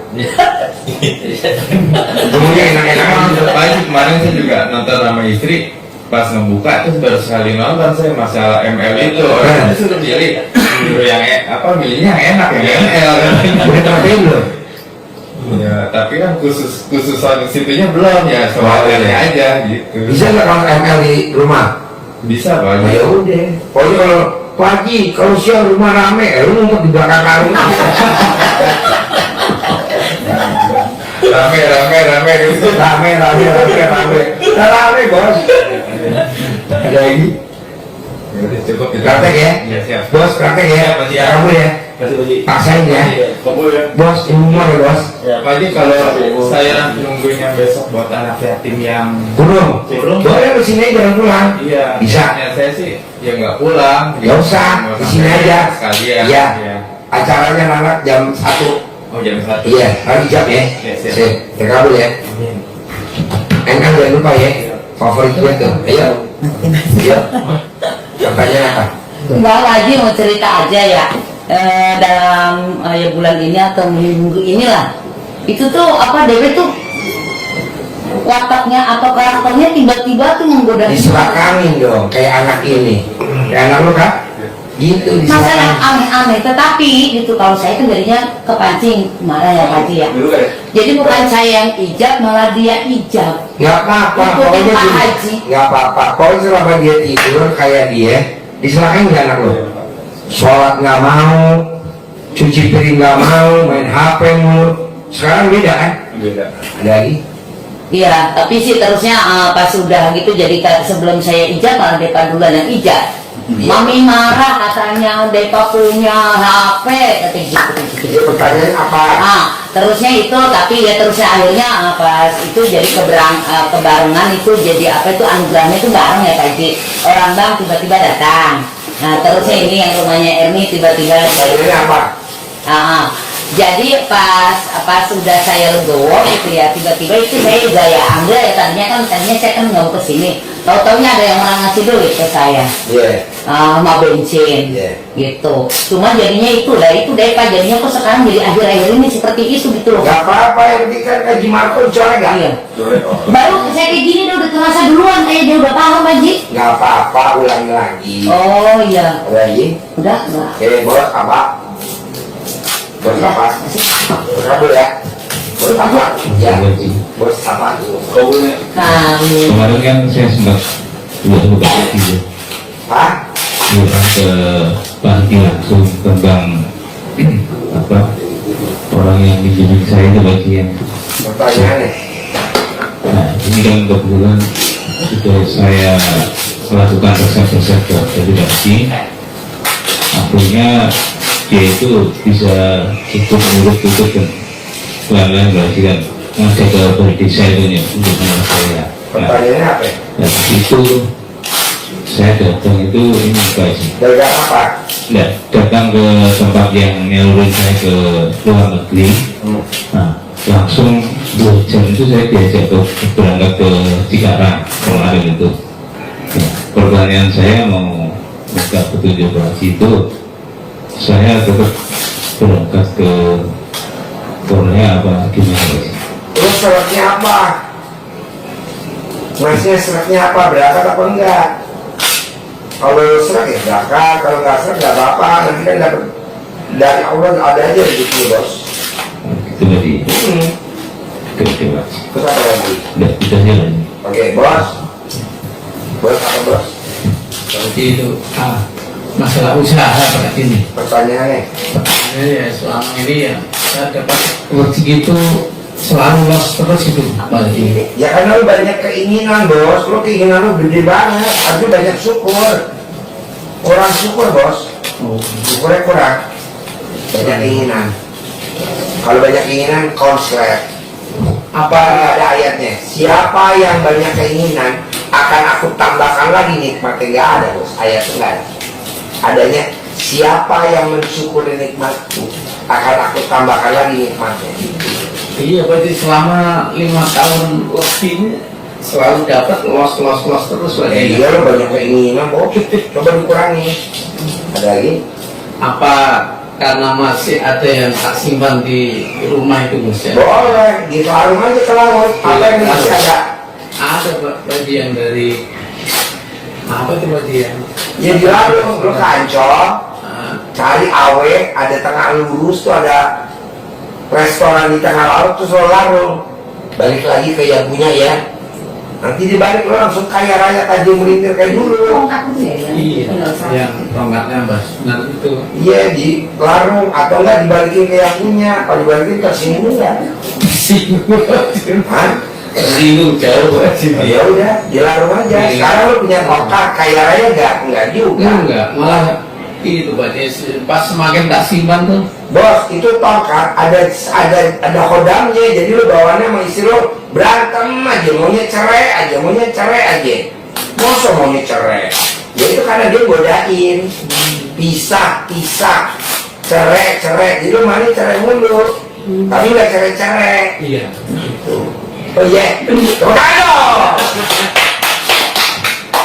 Semuanya enak-enak aja. Pak Haji, kemarin saya juga nonton sama istri, pas ngebuka terus baru sekali nonton saya masalah ML itu, orang suruh milih yang milihnya yang enak yang ML kan. Udah terpakai belum? Ya, tapi kan khusus soal situnya belum ya, soalnya aja gitu. Bisa nggak kalau ML di rumah? Bisa Pak Nah, Haji. ya udah. Pokoknya kalau pagi, kalau siang rumah rame, lu ngumpet di belakang karung. Rame gitu. Rame. Nah, rame bos. Lagi. Ya udah, cukup itu. Praktek ya? Iya, siap. Bos praktek ya? Siap. Kamu ya? Paksain ya? Bos, ini mau ya bos? Pak Haji, kalau saya nungguin yang besok buat anak yatim yang Kurung. Kurung? Boleh di sini jangan pulang. iya, Bisa. ya, saya sih ya nggak pulang. Gak usah, di sini aja. Sekalian. Iya. Iya. Acaranya anak jam 1. Oh jam 1. Iya, hari jam ya. Iya, siap. Sip, terkabul ya. Enak jangan lupa ya. Favoritnya tuh. Ayo. Ayo. Contohnya apa? Bang Haji mau cerita aja ya, dalam bulan ini atau minggu inilah, itu tuh DP tuh wataknya atau karakternya tiba-tiba tuh menggoda. Diselakamin dong, kayak anak ini. Kayak anak lu kak? Gitu Masalah diselakamin. aneh-aneh, tetapi gitu kalau saya kan jadinya kepancing marah ya Haji ya. Jadi bukan saya yang ijab, malah dia ijab. Nggak apa-apa, Ikutin pokoknya Pak gini. Haji. Nggak apa-apa, pokoknya selama dia tidur kayak dia, diselakamin nggak anak lu? Sholat nggak mau, cuci piring nggak mau, main HP mulu. Sekarang beda kan? Beda. Ada lagi? Iya, tapi sih terusnya pas sudah gitu jadi sebelum saya ijab malah Depa duluan yang ijab. Mami marah katanya Depa punya HP katanya gitu. Jadi pertanyaan apa? Ah, terusnya itu tapi ya terusnya akhirnya pas itu jadi kebarengan itu jadi apa itu anugerahnya itu bareng ya Pak Haji. Orang bang tiba-tiba datang. Nah terusnya ini yang rumahnya Erni tiba-tiba Pertanyaannya apa? jadi pas sudah saya legowo gitu ya tiba-tiba itu saya juga ya ambil ya tadinya saya kan nggak mau kesini tahu-taunya ada yang orang ngasih duit ke saya Iya. mau bensin Iya. gitu cuma jadinya itu deh Pak jadinya kok sekarang jadi akhir-akhir ini seperti itu gitu loh. Gak apa-apa, yang penting kan Haji Marco colek gak? Iya. Baru saya kayak gini udah terasa duluan kayak dia udah paham Haji. Gak apa-apa, ulangi lagi. Oh iya Ulangi. udah enggak. Oke, bos apa? Bos apa? Bos apa ya? Bos apa? Ya, bos apa? Kau Kami Kemarin kan saya sempat juga gitu, Hah? bukan ke panti langsung tentang apa orang yang minjemin saya itu bagian. Pertanyaannya. Nah ini kan kebetulan sudah saya melakukan resep-resep ke federasi, akhirnya dia itu bisa ikut ngurus tutup dan lain-lain berarti kan ngajak ke desa itu untuk menolak saya. Pertanyaannya apa? Dan itu saya datang itu ini guys, Gara-gara apa? datang ke tempat yang nyalurin saya ke luar negeri. Nah langsung 2 jam itu saya diajak berangkat ke Cikarang kemarin itu. Ya, pertanyaan saya mau minta petunjuk operasi itu, saya tetap berangkat ke Korea apa gimana guys? Terus syaratnya apa? Maksudnya syaratnya apa? Berangkat apa enggak? Kalau serat ya berangkat, kalau nggak serat nggak apa-apa. Nanti kan dapat dari Allah ada aja gitu bos. Itu tadi oke mas. Terus apa lagi? Udah jalan. Oke bos. Bos apa bos? Seperti itu masalah usaha pada ini. Pertanyaannya. Ya selama ini ya saya dapat rezeki itu selalu los terus itu bagi. Ya karena lu banyak keinginan bos, lu keinginan lu gede banget, harusnya banyak syukur. Kurang syukur bos, syukurnya kurang. Banyak keinginan. Kalau banyak keinginan konslet. Apa ada ayatnya? Siapa yang banyak keinginan akan aku tambahkan lagi nikmatnya. Nggak ada bos, ayatnya nggak ada. Adanya siapa yang mensyukuri nikmatku akan aku tambahkan lagi nikmatnya. Iya berarti selama 5 tahun lebih ini selalu dapat los terus lagi. Iya lo banyak keinginan bos, coba dikurangi. Ada lagi? Apa karena masih ada yang tak simpan di rumah itu Mas ya? Boleh, dilarung aja ke laut. Apa yang masih ada? Ada bagian dari apa itu bagian? Ya dilarung, lo ke Ancol, cari awe, ada tengah lurus tuh ada restoran di tengah laut terus lo larung. Balik lagi ke yang punya ya. Nanti dibalik lo langsung kaya raya tajam melintir kayak dulu. Iya, yang tongkatnya Mas, benar itu. Iya di larung atau enggak dibalikin ke yang punya. Kalau dibalikin ke sini ya. Hah? Singgung jauh Ya udah, dilarung aja. Sekarang lo punya tongkat kaya raya enggak juga. enggak, malah itu berarti pas semakin tak simpan tuh. Bos, itu tongkat ada kodamnya, jadi lo bawaannya sama istri lo berantem aja, maunya cerai aja. Masa maunya cerai? Ya itu karena dia godain, pisah, cerai. Jadi lo maunya cerai mulu, tapi nggak cerai. Iya. Oh iya, Tokado.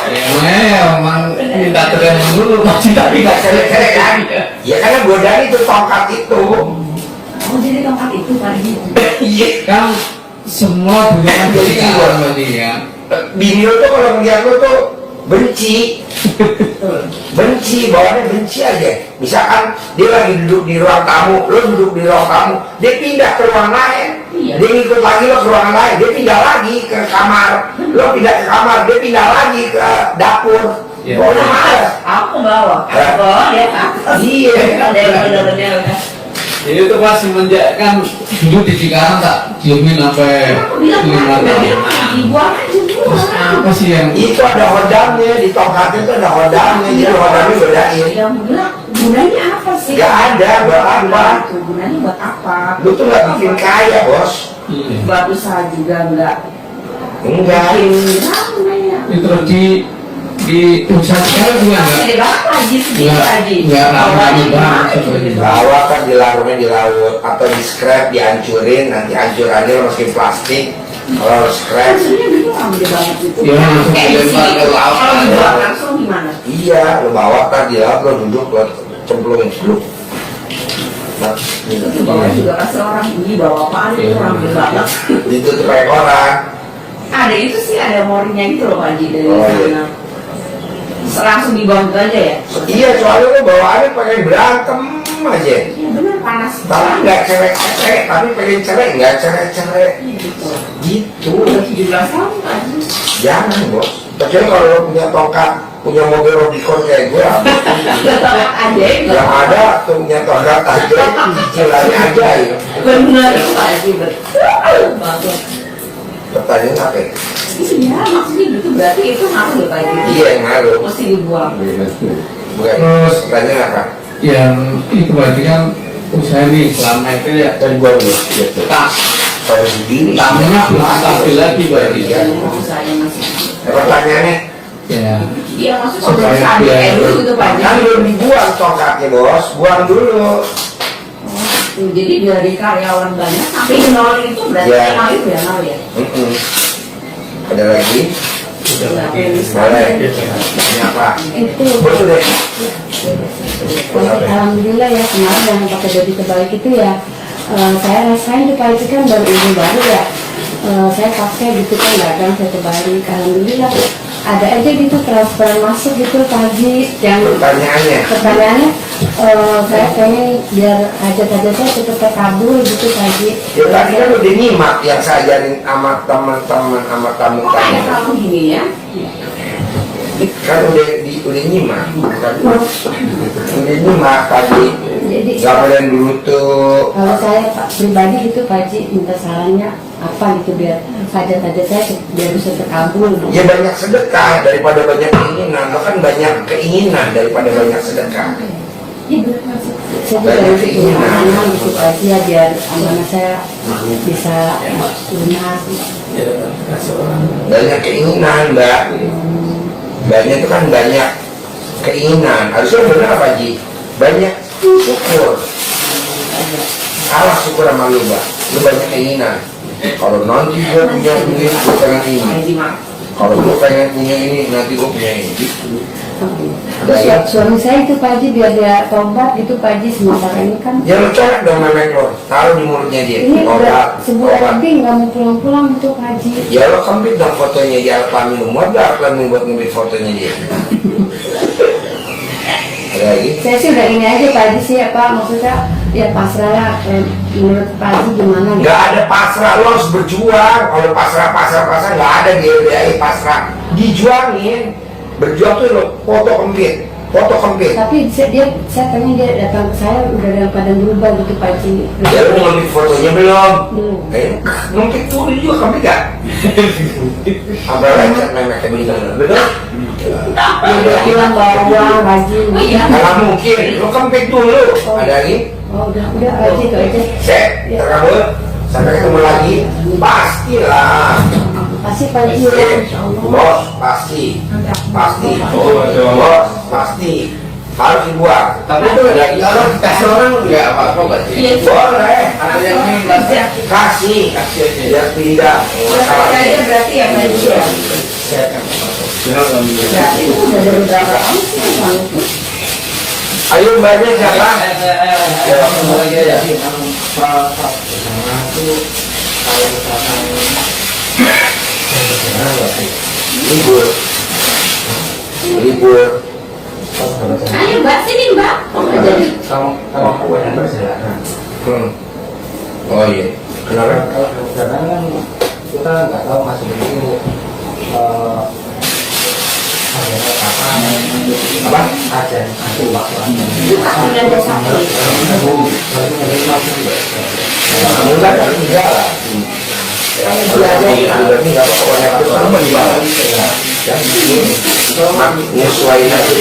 Emang minta cerai dulu masih Tapi nggak cerai kan? Ya karena godain itu tongkat itu. Oh jadi tongkat itu Pak Haji. Iya kan semua bukan berikan sama dia. Bini lo tuh kalau ngeliat lo tuh benci. Benci, bawaannya benci aja. Misalkan dia lagi duduk di ruang tamu, lo duduk di ruang tamu, dia pindah ke ruang lain. Dia ngikut lagi lo ke ruangan lain, dia pindah lagi ke kamar. Lo pindah ke kamar, dia pindah lagi ke dapur. Pokoknya males. Aku bawa. Oh, ya Pak. Iya. Udah. Jadi itu pas semenjak kan dulu di Cikarang tak diemin sampai 5 tahun. Dibuang aja dulu. Terus apa sih yang Itu ada hodamnya, di tongkatnya itu ada hodamnya, jadi hodamnya bedain. Yang gunanya apa sih? Gak ada, buat apa? Gunanya buat apa? Lu tuh gak bikin kaya, bos. Buat usaha juga enggak. Enggak. itu di usaha sekarang juga nggak ramai banget sebenarnya. Bawa kan dilarungnya di laut atau di scrap dihancurin, nanti hancurannya lo masukin plastik. Kalau scrap, Ya langsung dilempar ke laut. Kalau dibuang langsung gimana? iya lo bawa kan di laut, lo duduk lo cemplungin dulu. Nah, Itu bawa juga kasih orang ini bawa apaan itu orang beli banget. ditutup pakai koran. Ada itu sih ada morinya gitu loh Pak Haji dari Oh, sana. iya. Langsung dibuang gitu aja ya? Iya, soalnya lo bawaannya pakai berantem aja. Iya benar panas. Tapi nggak cerek-cerek, tapi pengen cerek nggak cerek-cerek. Gitu. Udah 17 tahun Pak Haji. Jangan bos. Kecuali kalau lo punya tongkat, punya mobil Rubicon kayak gue, habis. Tetap aja itu. Yang ada tuh punya tongkat aja, cicilannya aja ya. Benar Pak Haji betul banget. Pertanyaan apa ya? Iya maksudnya gitu berarti itu ngaruh ya Pak Haji. Iya yang ngaruh. Mesti dibuang. Bukan. Terus Pertanyaan apa? yang itu berarti kan usaha ini selama itu ya Tadi gue dulu. tak Kalau sendiri. tamunya belum stabil lagi berarti ya. Usahanya masih. Pertanyaannya, Ya Iya maksudnya kalau berusaha di kayak dulu gitu Pak Haji. kan belum dibuang tongkatnya bos, buang dulu. Jadi dari karyawan banyak sampai nol itu berarti Ya. nol itu ya nol ya. Ada lagi? Boleh. Ini apa? Itu Bos udah. Alhamdulillah ya kemarin yang pakai baju terbalik itu ya saya rasain tuh Pak itu kan baru ini baru ya saya pakai gitu kan dagang saya terbalik alhamdulillah ada aja gitu transferan masuk gitu pagi yang Pertanyaannya. pertanyaannya saya pengen biar hajat-hajat saya cepet terkabul gitu pagi Ya tadi kan udah nyimak yang saya ajarin sama teman-teman sama kok kayak tamu-tamu. kamu gini ya? Kan udah nyimak. Udah nyimak tadi. jadi Gambaran dulu tuh. kalau saya Pak, pribadi gitu Pak Haji minta sarannya apa gitu biar hajat-hajat saya biar bisa terkabul gitu. Ya banyak sedekah daripada banyak keinginan. Lo kan banyak keinginan daripada banyak sedekah. Iya benar Pak. Saya juga Banyak harus keinginan. amanah gitu Pak Haji ya biar amanah saya bisa lunas. Banyak keinginan mbak. Banyak itu kan banyak keinginan. Harusnya benar apa Ji? Banyak syukur. Kalah syukur sama lu mbak. Lu banyak keinginan. Kalau nanti gue punya duit, gue pengen ini. Kalau gue pengen punya ini, nanti gue punya ini. Gitu. Ada ya? Suami saya itu Pak Haji biar dia tobat gitu Pak Haji sementara ini kan Ya lu colek dong memek lo, taruh di mulutnya dia. ini Tobat, udah sebulan tobat. lebih nggak mau pulang-pulang gitu Pak Haji. Ya lo kembit dong fotonya di alat minum. Mau gak alat buat ngebit fotonya dia? Ada lagi? Saya sih udah ini aja Pak Haji sih ya Pak maksudnya ya pasrah lah menurut Pak Haji gimana gitu. Gak ada pasrah, lo harus berjuang. Kalau pasrah gak ada di LDAI pasrah. Dijuangin. Berjuang tuh lo foto kempit. Tapi saya pengen dia datang ke saya udah dalam keadaan berubah gitu Pak Haji. Ya lo ngebit fotonya belum? Belum. Ngempit dulu juga kempit gak? Apa lecet memeknya begitu? Betul? Dia bilang bawa uang Pak Haji. Gak mungkin, lo kempit dulu. Ada lagi? Oh udah Pak Haji itu aja. Cek, terkabul. Sampai ketemu lagi. Pastilah. Pasti Pak Haji ya Insya Allah. Bos, pasti. Bos, pasti. Harus dibuang. Tapi itu kalau kasih orang nggak apa-apa berarti. Iya Boleh. Ada yang minta Kasih. Ya tidak. Masalah. aja berarti ya Pak Haji ya. Berarti itu udah dari berapa tahun sih Bang itu? Ayo mbaknya siapa? kalau misalkan libur. Ayo Mbak, sini Mbak. kalau kue yang bersilakan. Oh iya. Kenapa? Karena kan kita nggak tahu masih begitu Apa? ada nanti waktu Itu kan ada sakit. Enggak lah. Berarti nggak apa-apa, banyak itu sama di bawah. Nyesuaiin aja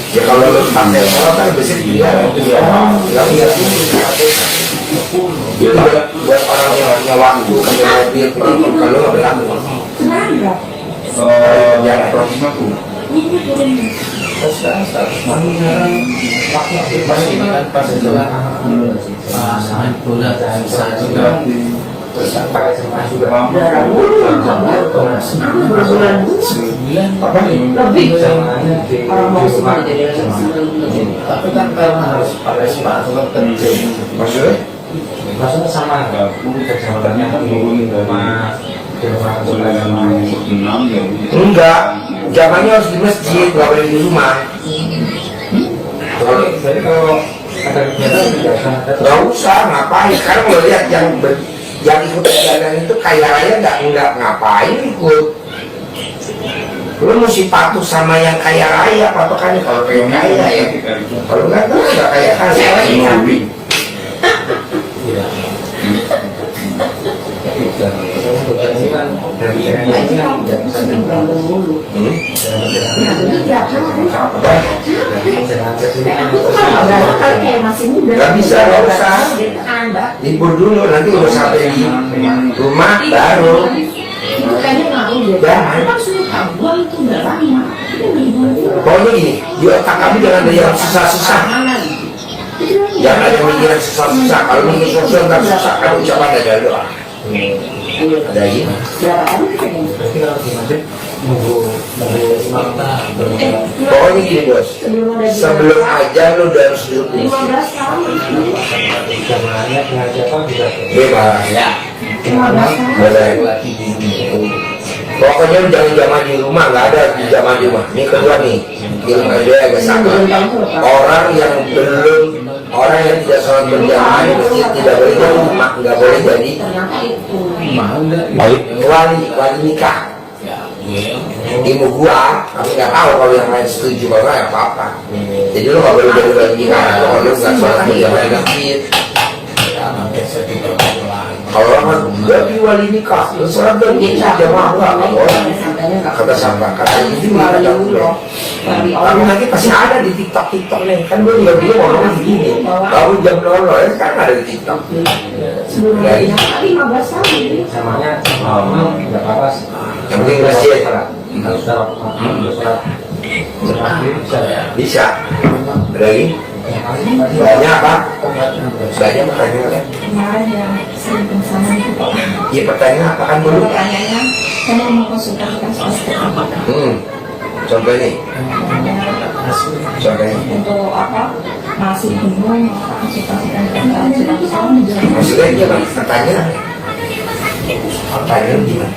ya kalau lu pakai orang kan besi dia buat orang yang punya waktu punya mobil kalau nggak berlaku yang prosesnya tuh sangat bola dan saya juga apa nih? tapi kan karena harus pakai sepatu kan penting. Maksudnya sama kejabatannya kan Enggak, jamannya harus di masjid, nggak boleh di rumah. Jadi kalau ada kegiatan Nggak usah, ngapain? Sekarang lo lihat yang ikut kegiatan itu kaya raya nggak ngapain ikut. Lo mesti patuh sama yang kaya raya, patokannya kalau pengen kaya ya. Kalau nggak kaya kaya. Nggak bisa, nggak usah. Libur dulu, nanti udah sampai di rumah baru. Pokoknya gini, di otak kamu jangan ada yang susah-susah. Jangan ada mikiran susah-susah. Kalau mikir susah, nggak susah. Kan ucapan ada doa. Ada lagi? Pokoknya gini bos, sebelum aja lu udah harus duduk di sini. Bebas ya. Boleh. Pokoknya lu jangan jamaah di rumah, nggak ada di jamaah di rumah. Ini kedua nih, yang ada agak sama. Orang yang tidak sholat berjamaah di masjid tidak boleh jadi rumah, nggak boleh jadi wali nikah. Ilmu gua, tapi nggak tahu kalau yang lain setuju kalau nggak apa-apa. Jadi lu nggak boleh jadi wali nikah kalau lu nggak sholat berjamaah di masjid. Kalau orang jadi wali nikah, lu sholat berjamaah nggak boleh. Kata sahabat kata itu nggak boleh. Tapi nanti pasti ada di TikTok nih. Kan gue juga dulu ngomongnya begini. Tahu jam 00 kan ada di TikTok. Jadi 15 tahun. samanya nggak apa-apa. yang penting masjid Kalau sudah bisa. Ada lagi? Banyak apa? Banyak pertanyaan. Kemarin yang sering bersama itu Pak. Iya pertanyaan apa kan dulu? Pertanyaannya, saya mau konsultasikan soal apa? Contohnya. Contohnya. Untuk apa? Masih bingung konsultasikan tentang Maksudnya gimana? Pertanyaan. Pertanyaan gimana?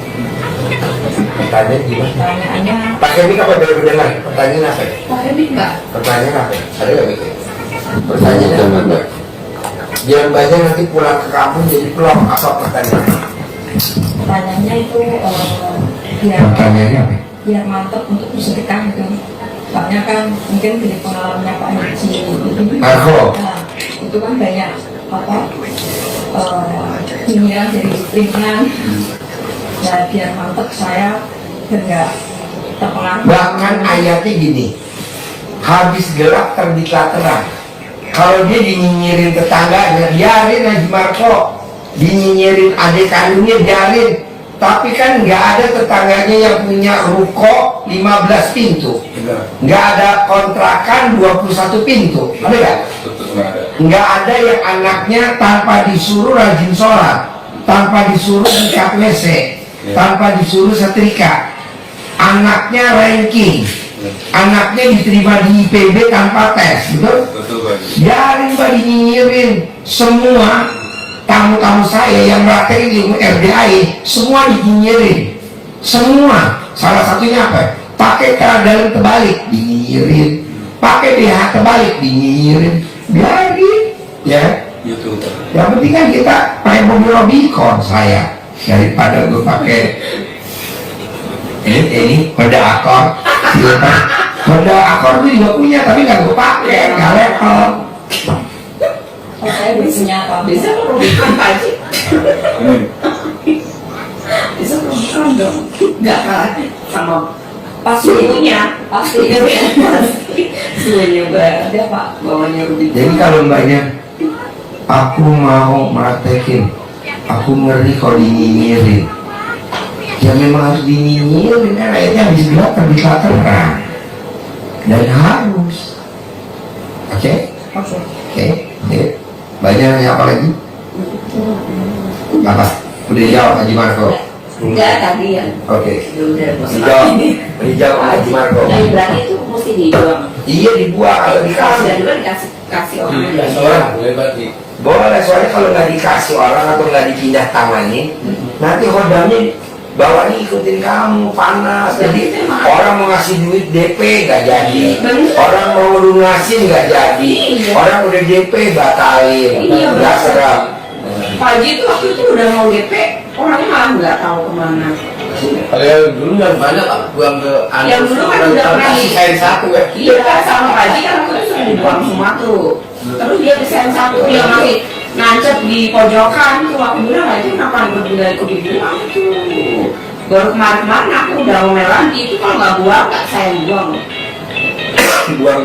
Pertanyaan gimana? pertanyaannya Pakai mic apa dari berdengar? Pertanyaan apa? Pak Ebi Mbak. Pertanyaan apa? Ada nggak mikir? Pertanyaan apa? Jangan banyak nanti pulang ke kampung jadi pelok apa pertanyaan? Pertanyaannya itu Pertanyaannya apa? biar mantap untuk bersedekah gitu. Soalnya kan mungkin dari pengalamannya Pak Haji Arho. nah, itu kan banyak apa pinggiran dari ringan. Nah biar mantap saya biar nggak terpengaruh. Bahkan ayatnya gini, habis gelap terbitlah terang. Kalau dia dinyinyirin tetangganya, biarin Haji Marco. Dinyinyirin adik kandungnya, biarin. Tapi kan nggak ada tetangganya yang punya ruko 15 pintu. Nggak ada kontrakan 21 pintu. Ada nggak? Nggak ada yang anaknya tanpa disuruh rajin sholat, tanpa disuruh nyikat WC, tanpa disuruh setrika. Anaknya ranking, Anaknya diterima di IPB tanpa tes, betul? Betul Pak Haji. Biarin Pak dinyinyirin. Semua tamu-tamu saya yang praktek ilmu RDAI semua dinyinyirin. Semua. Salah satunya apa? Pakai cara dalam terbalik dinyinyirin, pakai BH terbalik dinyinyirin. Biarin, ya. YouTube. Yang penting kan kita pakai mobil Robicon saya daripada gue pakai ini Honda Accord. Honda Accord gue juga punya tapi nggak gue pakai, nggak level. Saya biasanya apa? Bisa Rubicon Pak Haji. Bisa Rubicon dong. Nggak kalah sama pas suhunya. Pasti ya. Suhunya ada Pak, bawahnya Rubicon. Jadi kalau mbaknya, aku mau praktekin, aku ngeri kalau dinyinyirin. Ya memang harus dinyinyirin, kan akhirnya bisa terang. Dan harus. Oke? Oke. Banyak nanya apa lagi? Apa? Udah jawab Haji Marco? Enggak tadi ya. Oke. Udah Dijawab Haji Marco. Nah, berarti itu mesti dibuang. Iya dibuang atau Kalau dikasih. dari luar dikasih orang. Orang boleh, soalnya kalau nggak dikasih orang atau nggak dipindah tangani, nanti hodamnya bawahnya ikutin kamu, panas. Jadi orang mau ngasih duit DP nggak jadi, orang mau lunasin nggak jadi, orang udah DP batalin, nggak serap. Pak Haji itu waktu itu udah mau DP, orangnya malah nggak tahu kemana. Kalau dulu yang banyak tak buang ke Yang dulu kan udah pernah di satu ya. Iya, sama Pak Haji kan waktu itu sudah dibuang semua tuh. Terus dia desain satu yang masih nancep di pojokan tuh. Aku bilang Haji kenapa berdua ikut dibuang tuh. Baru kemarin-kemarin aku udah ngomel lagi itu kalau nggak buang nggak saya buang. Buang.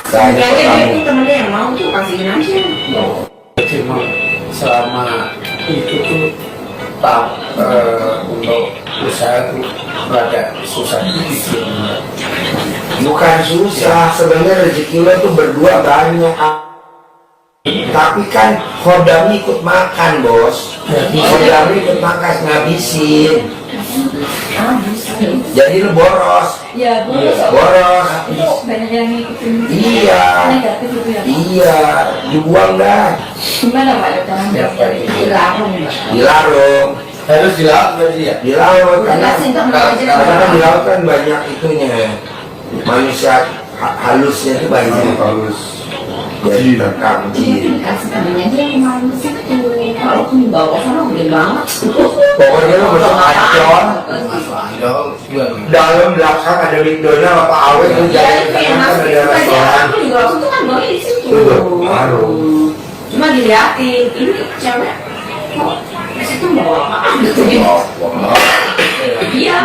Kayaknya dia itu temennya yang mau tuh kasihin aja. Cuma selama itu tuh untuk usaha tuh rada susah dikit. Bukan susah, sebenarnya rezeki lo tuh berdua banyak. Tapi kan hodam ikut makan bos, hodam ikut makan ngabisin. Jadi lu boros. Ya Boros. banyak yang ngikutin. Iya. Negatif itu ya. Iya, dibuang dah. Gimana Pak? Dilarang Pak. Dilarung. Harus dilaut berarti ya. Dilarung karena Jelasin dong, karena di laut kan banyak itunya. Manusia halusnya itu banyak. Halus. Jadi rekam jin. Kasih temennya aja yang malu situ. Kalau aku dibawa sana gede banget. Pokoknya lu besok acon. Dalam belakang ada McDonald apa awet lu Ya jalan itu ke yang tengah kan masuk ada itu aja. restoran. Aku juga waktu itu kan beli di situ. Tuh, baru. Cuma diliatin. Ini cewek. Kok di situ bawa apaan gitu ya? Iya.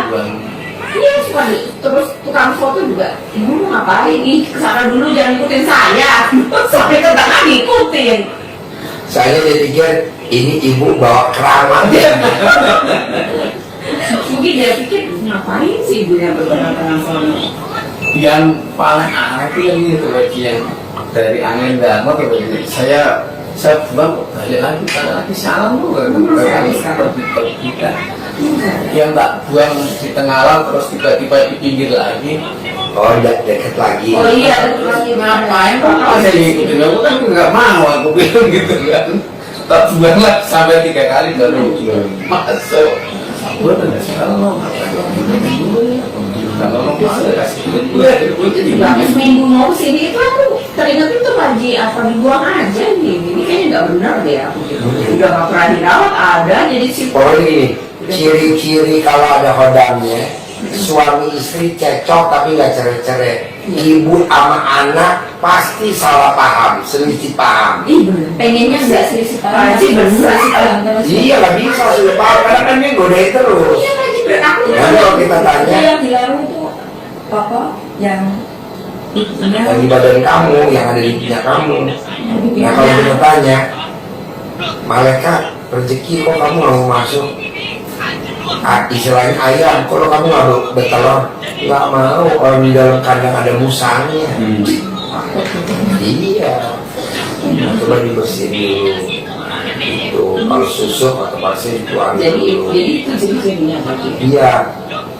Iya, cuma terus tukang foto juga. Ibu mau ngapain nih? Kesana dulu jangan ikutin saya. Sampai ke tengah ngikutin. Saya jadi pikir ini ibu bawa keramat ya. Mungkin dia pikir ngapain sih ibu yang bertengah-tengah sana. Yang paling aneh itu yang itu bagi yang dari angin dan motor saya buang balik lagi pada lagi salam tuh pergi kita yang tak buang di tengah alam terus tiba-tiba di pinggir lagi. Oh, deket lagi. Oh iya, lagi Ngapain kok saya ngikutin aku kan nggak mau aku bilang gitu kan. Tak buang lah sampai 3 kali baru masuk. Gue udah salah kalau kasih duit habis minggu mau sini itu aku teringat itu Haji apa dibuang aja nih. Ini kayaknya nggak benar deh aku gitu. Udah nggak pernah dirawat ada jadi si Oh ini ciri-ciri kalau ada hodamnya, suami istri cekcok tapi nggak cerai-cerai. Ibu sama anak pasti salah paham, selisih paham. Ih bener. Pengennya nggak selisih paham. Haji bener selisih paham terus. Iya nggak bisa selisih paham karena kan dia godain terus. Iya Haji bener. Aku Nanti kalau kita tanya, yang dilarang itu papa yang ibunya yang di badan kamu, yang ada di punya kamu. Nah kalau kita tanya, malaikat rezeki kok kamu nggak mau masuk? Istilahnya ayam, kalau kamu nggak bertelur, nggak mau. Orang di dalam kandang ada musangnya. Iya. Coba dibersihin dulu. Itu kalau susuk atau pasir itu ambil jadi dulu. itu jadi jadinya Haji. Iya.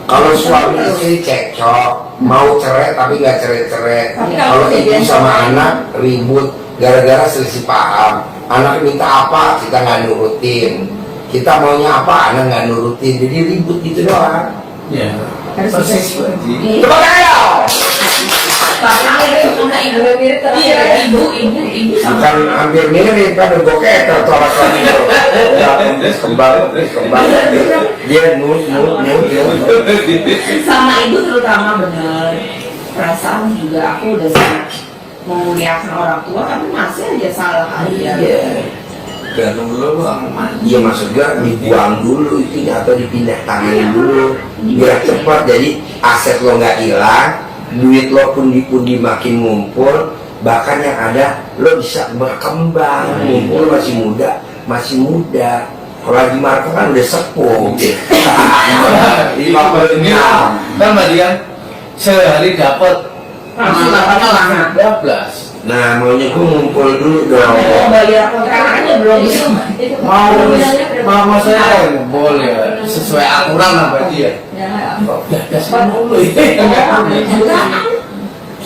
Kalau suami istri cekcok, mau cerai tapi nggak cerai-cerai. Kalau ibu sama anak ribut gara-gara selisih paham. Anak minta apa kita nggak nurutin, kita maunya apa anak nggak nurutin, jadi ribut gitu doang. Ya, persis berarti. Coba ayo. Ibu Bukan hampir mirip kan udah keker tolak lagi kembang dia nut sama ibu terutama bener perasaan juga aku udah sangat memuliakan orang tua tapi masih aja salah aja. Gantung dulu bang. iya maksudnya dibuang dulu itu atau dipindah tangan dulu biar cepat jadi aset lo nggak hilang, duit lo pundi-pundi makin ngumpul, bahkan yang ada lo bisa berkembang. Ngumpul masih muda. Kalau lagi Marco kan udah sepuh. 50 kan Madian sehari dapat Langsung dapatnya lama. 12. Nah maunya gue ngumpul dulu dong. Bayar kontrakannya belum Mau saya boleh sesuai aturan apa dia. Biasa dulu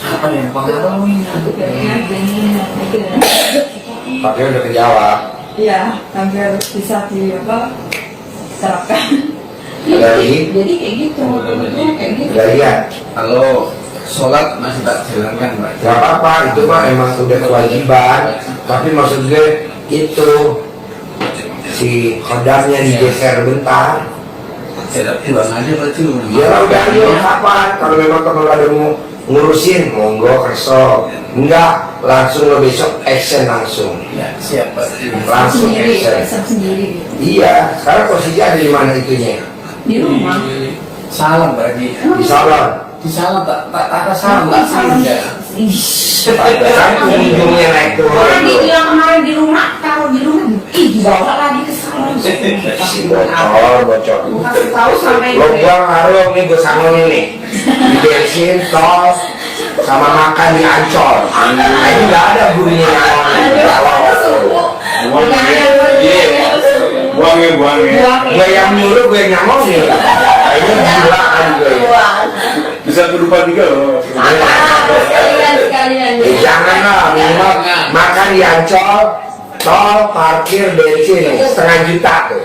apa yang pengaruhi? Pakai udah kejawab. Iya, hampir bisa terapkan. Dari Jadi kayak gitu. Kayak gitu. udah lihat. Kalau sholat masih tak jalankan Pak. Gak apa-apa, itu mah emang udah kewajiban. Tapi maksud gue itu si khodamnya digeser bentar. Tidak pulang aja berarti lu. Ya udah ayo kapan? Kalau memang temen ada mau ngurusin, monggo kerso. Enggak, langsung lo besok action langsung. Ya siap Pak. Langsung Sendiri, action. sendiri. Iya, sekarang posisi ada di mana itunya? Di rumah. Salam berarti. Di salon. Di salam tak ada salam tak saja. Kan ujungnya naik turun. Orang dibilang kemarin di rumah, taruh di rumah, dibawa lagi ke salon. Si bocor. Kasih tahu sampai Lo buang harum nih gue sama nih. Di bensin, tol, sama makan di Ancol. Nah ini nggak ada bunyi gue yang nyuruh, gue yang nyamongin. Ini gila kan gue. Bisa berupa 3 loh. Sekalian. Jangan lah, minimal makan di Ancol, tol, parkir, bensin, setengah juta tuh.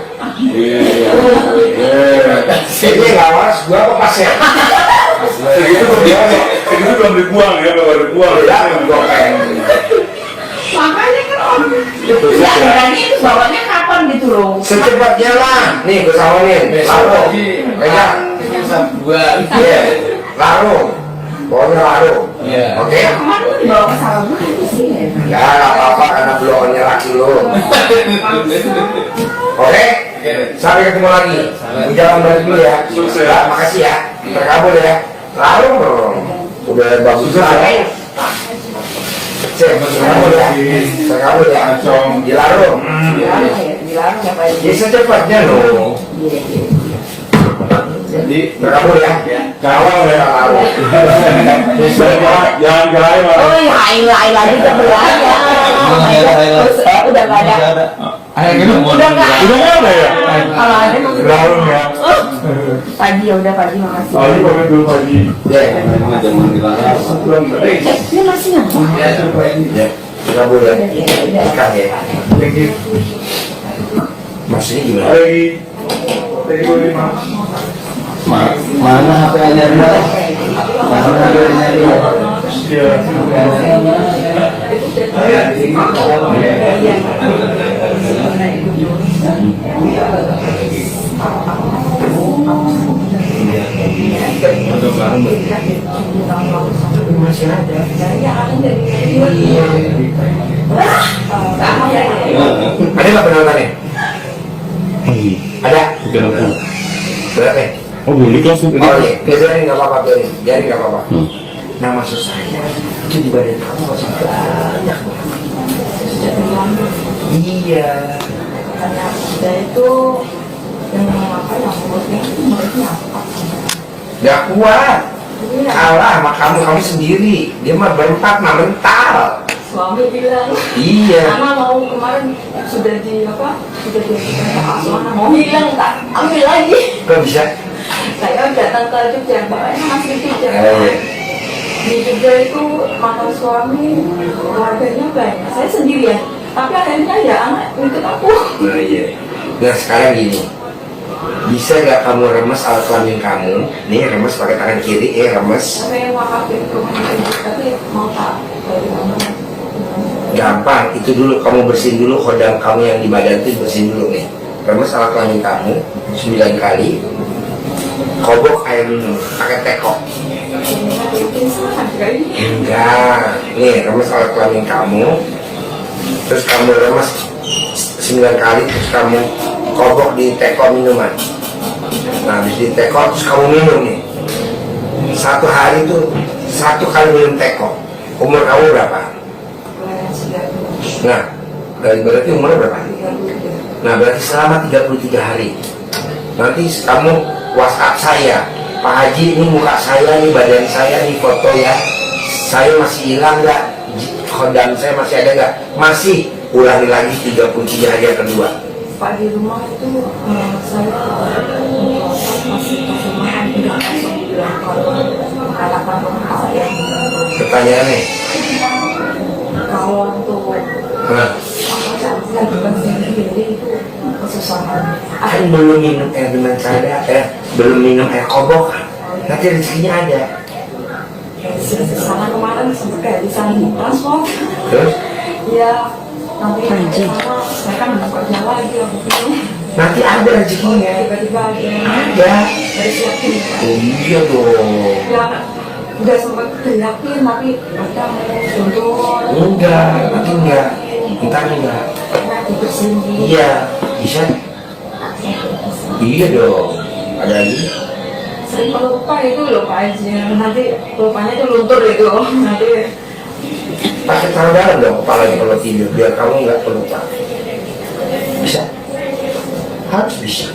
Ini nggak waras, gue apa pasnya? Segitu belum dibuang ya, baru dibuang. Ya, gue kayak makanya kan orang ya berani itu bawanya kapan gitu loh. secepatnya lah. Nih gue sama nih, larung, pegang. Buat Iya, larung, pokoknya larung. Iya. Oke? Kemarin tuh dibawa ke salon itu sih. Ya nggak apa-apa karena bloonnya laki lo. Oke? Sampai ketemu lagi. Di jalan balik dulu ya. Ya, makasih ya. Terkabul ya. Larung dong. Udah bagus banget. Cek, terkabul ya. Terkabul ya. Di larung. Dilarang ya Pak. Ya secepatnya loh. Jadi Terkabul ya. Kawal ya larung. jangan kelain Oh ya, air lagi ke belakang. Udah nggak ada. Udah nggak ada ya. Kalau ada mah Larung ya. pagi ya udah pagi makasih. Ini pamit dulu pagi. Ya. Dia masih nggak? Ya. Terkabul ya. Ikan ya. Maksudnya gimana? Lagi Mana HP-nya dia? Mana HP-nya dia? Ada nggak penontonnya? Ada? Berapa? Oh boleh langsung. Oh iya, biarin nggak apa-apa, biarin nggak apa-apa. Nah maksud saya, itu di badan kamu masih banyak. Iya. Karena dia itu yang apa yang mulutnya apa? Gak kuat. Kalah sama kamu sendiri. Dia mah berempat mah mental. Suami bilang, Iya. Mama mau kemarin sudah di apa? Sudah di mana mau hilang tak ambil lagi. Kok bisa? Saya datang ke Jogja, bapaknya masih di Jogja. Di Jogja itu mantan suami, keluarganya banyak. Saya sendirian, tapi akhirnya ya anak ikut aku. Nah iya. Nah sekarang gini, bisa gak kamu remes alat kelamin kamu? Nih remes pakai tangan kiri, remes. Saya wakaf di rumah tapi mau tak dari mana? Gampang, itu dulu kamu bersihin dulu kodam kamu yang di badan itu bersihin dulu nih. Remes alat kelamin kamu 9 kali. Kobok air minum pakai teko. Enggak, nih remes alat kelamin kamu. Terus kamu remes 9 kali, terus kamu kobok di teko minuman. Nah, habis di teko terus kamu minum nih. 1 hari tuh 1 kali minum teko. Umur kamu berapa? Nah, berarti umurnya berapa? Nah, berarti selama 33 hari. Nanti kamu WhatsApp saya, Pak Haji, ini muka saya, ini badan saya, ini foto ya. Saya masih hilang nggak? Kodam saya masih ada nggak? Masih. Ulangi lagi 33 hari yang kedua. Pak di rumah itu saya masih kosongan, tidak kosong bilang kalau halaman rumah saya. Pertanyaannya? Kalau untuk Kan belum minum air dengan cara belum minum air kobok, nanti rezekinya ada. Sana kemarin sempat kayak di sana transport. Terus? Ya, nanti saya kan nggak kerja lagi aku bingung. Nanti ada rezekinya. Tiba-tiba Ada. dari siapin. Oh iya dong. Ya, udah sempat teriakin tapi ada mundur. Enggak, nanti enggak. Ntar enggak. Dibersihin. Iya, bisa. Iya dong. Ada lagi? Sering pelupa itu lupa aja. Nanti lupanya itu luntur itu. Nanti Pakai tangan dalam dong kepalanya kalau tidur biar kamu nggak pelupa. Bisa? Harus bisa.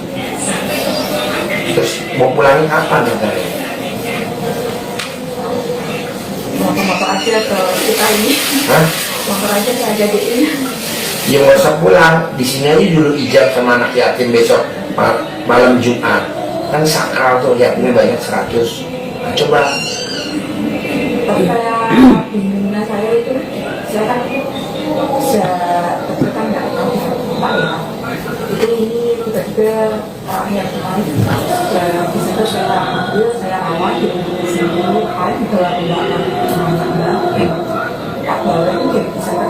Terus mau pulangin kapan katanya? motor aja ke kita ini. Hah? Motor aja saya jadiin. Ya nggak usah pulang, di sini aja dulu ijab sama anak yatim besok malam Jumat. Kan sakral tuh yatimnya banyak 100. Nah, coba. Tapi kayak bingungnya saya itu, saya kan kan nggak tahu Pak ya. Itu ini tiba-tiba yang kemarin saya di situ saya ambil, saya rawat di sini kan dalam belakang tak boleh itu jadi saya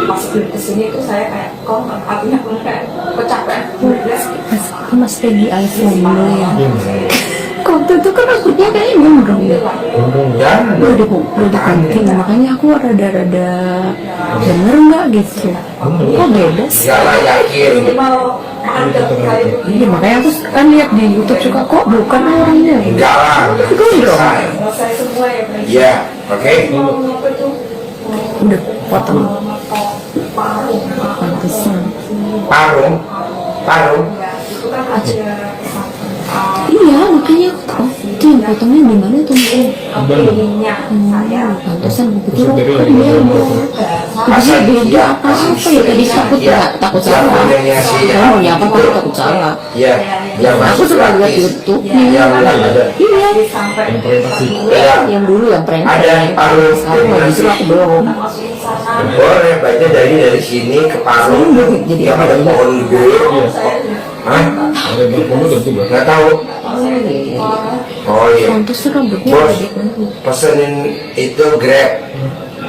pas kesini itu saya kayak kok artinya kayak kecapean Mas Peggy iPhone dulu ya. Waktu itu kan rambutnya kayaknya gondrong ya. Udah digunting, makanya aku rada-rada denger nggak gitu. Kok beda sih? Iya, makanya aku kan lihat di YouTube juga kok bukan orangnya. Enggak lah, gondrong. saya semua ya Pak. Iya, oke. Udah potong. Pantesan. Parung. Itu kan ada Iya, makanya aku tahu. Itu yang potongnya di mana tuh? pilihnya saya. Pantesan aku pikir oh, kan dia beda apa ya tadi takut salah. Saya mau nyapa tapi takut salah. Iya, yang Aku masuk suka lihat gratis. YouTube. Yang bilang ada. Iya. Yang dulu yang prank. Ada yang parung. Sekarang nggak justru aku belum. Boleh baca dari sini ke Parung. Jadi Yang ada pohon gede. Hah? Nggak tahu. Oh iya. Pantes rambutnya Bos, pesenin itu Grab.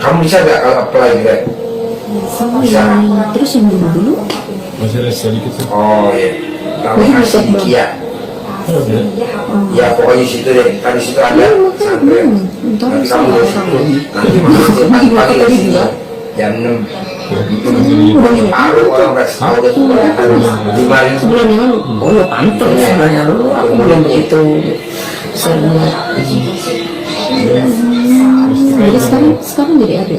Kamu bisa nggak kalau apply Grab? Bisa. Terus yang dulu Oh iya. Kamu kasih Kia. Ya pokoknya situ deh. Kan di situ ada pesantren. Nanti kamu dari situ. Nanti masuk pagi-pagi ke sini. Jam 6. Paru orang nggak tahu deh. Dimarin sebulan yang lalu. Oh ya pantes sebulan yang lalu. Aku belum begitu sering. Jadi sekarang jadi ada.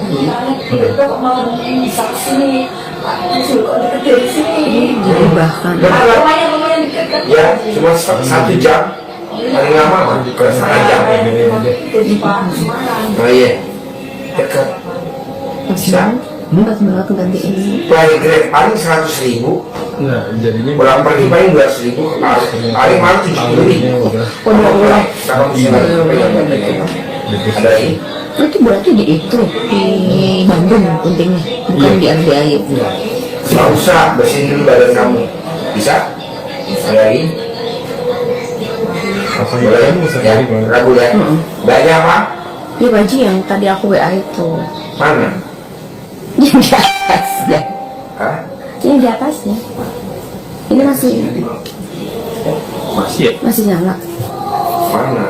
Jadi bahkan. Ya, cuma 1 jam. Paling lama ke 1 jam. Oh iya, dekat. Bisa? pas banget gantiin. Paling grade paling 100.000. Nah, jadinya Pulang pergi paling 200.000. Paling malam 70.000. Udah. Kalau misalnya ada lagi. Itu berarti di itu di Bandung pentingnya, bukan di RDI. Nggak usah, bersihin dulu badan kamu. Bisa? Ada lagi? Boleh? Ya, ragu ya. Banyak apa? Iya Pak Haji, yang tadi aku WA itu. Mana? Yang di atasnya. Hah? Yang di atasnya. Ini masih masih ya? masih nyala. Mana?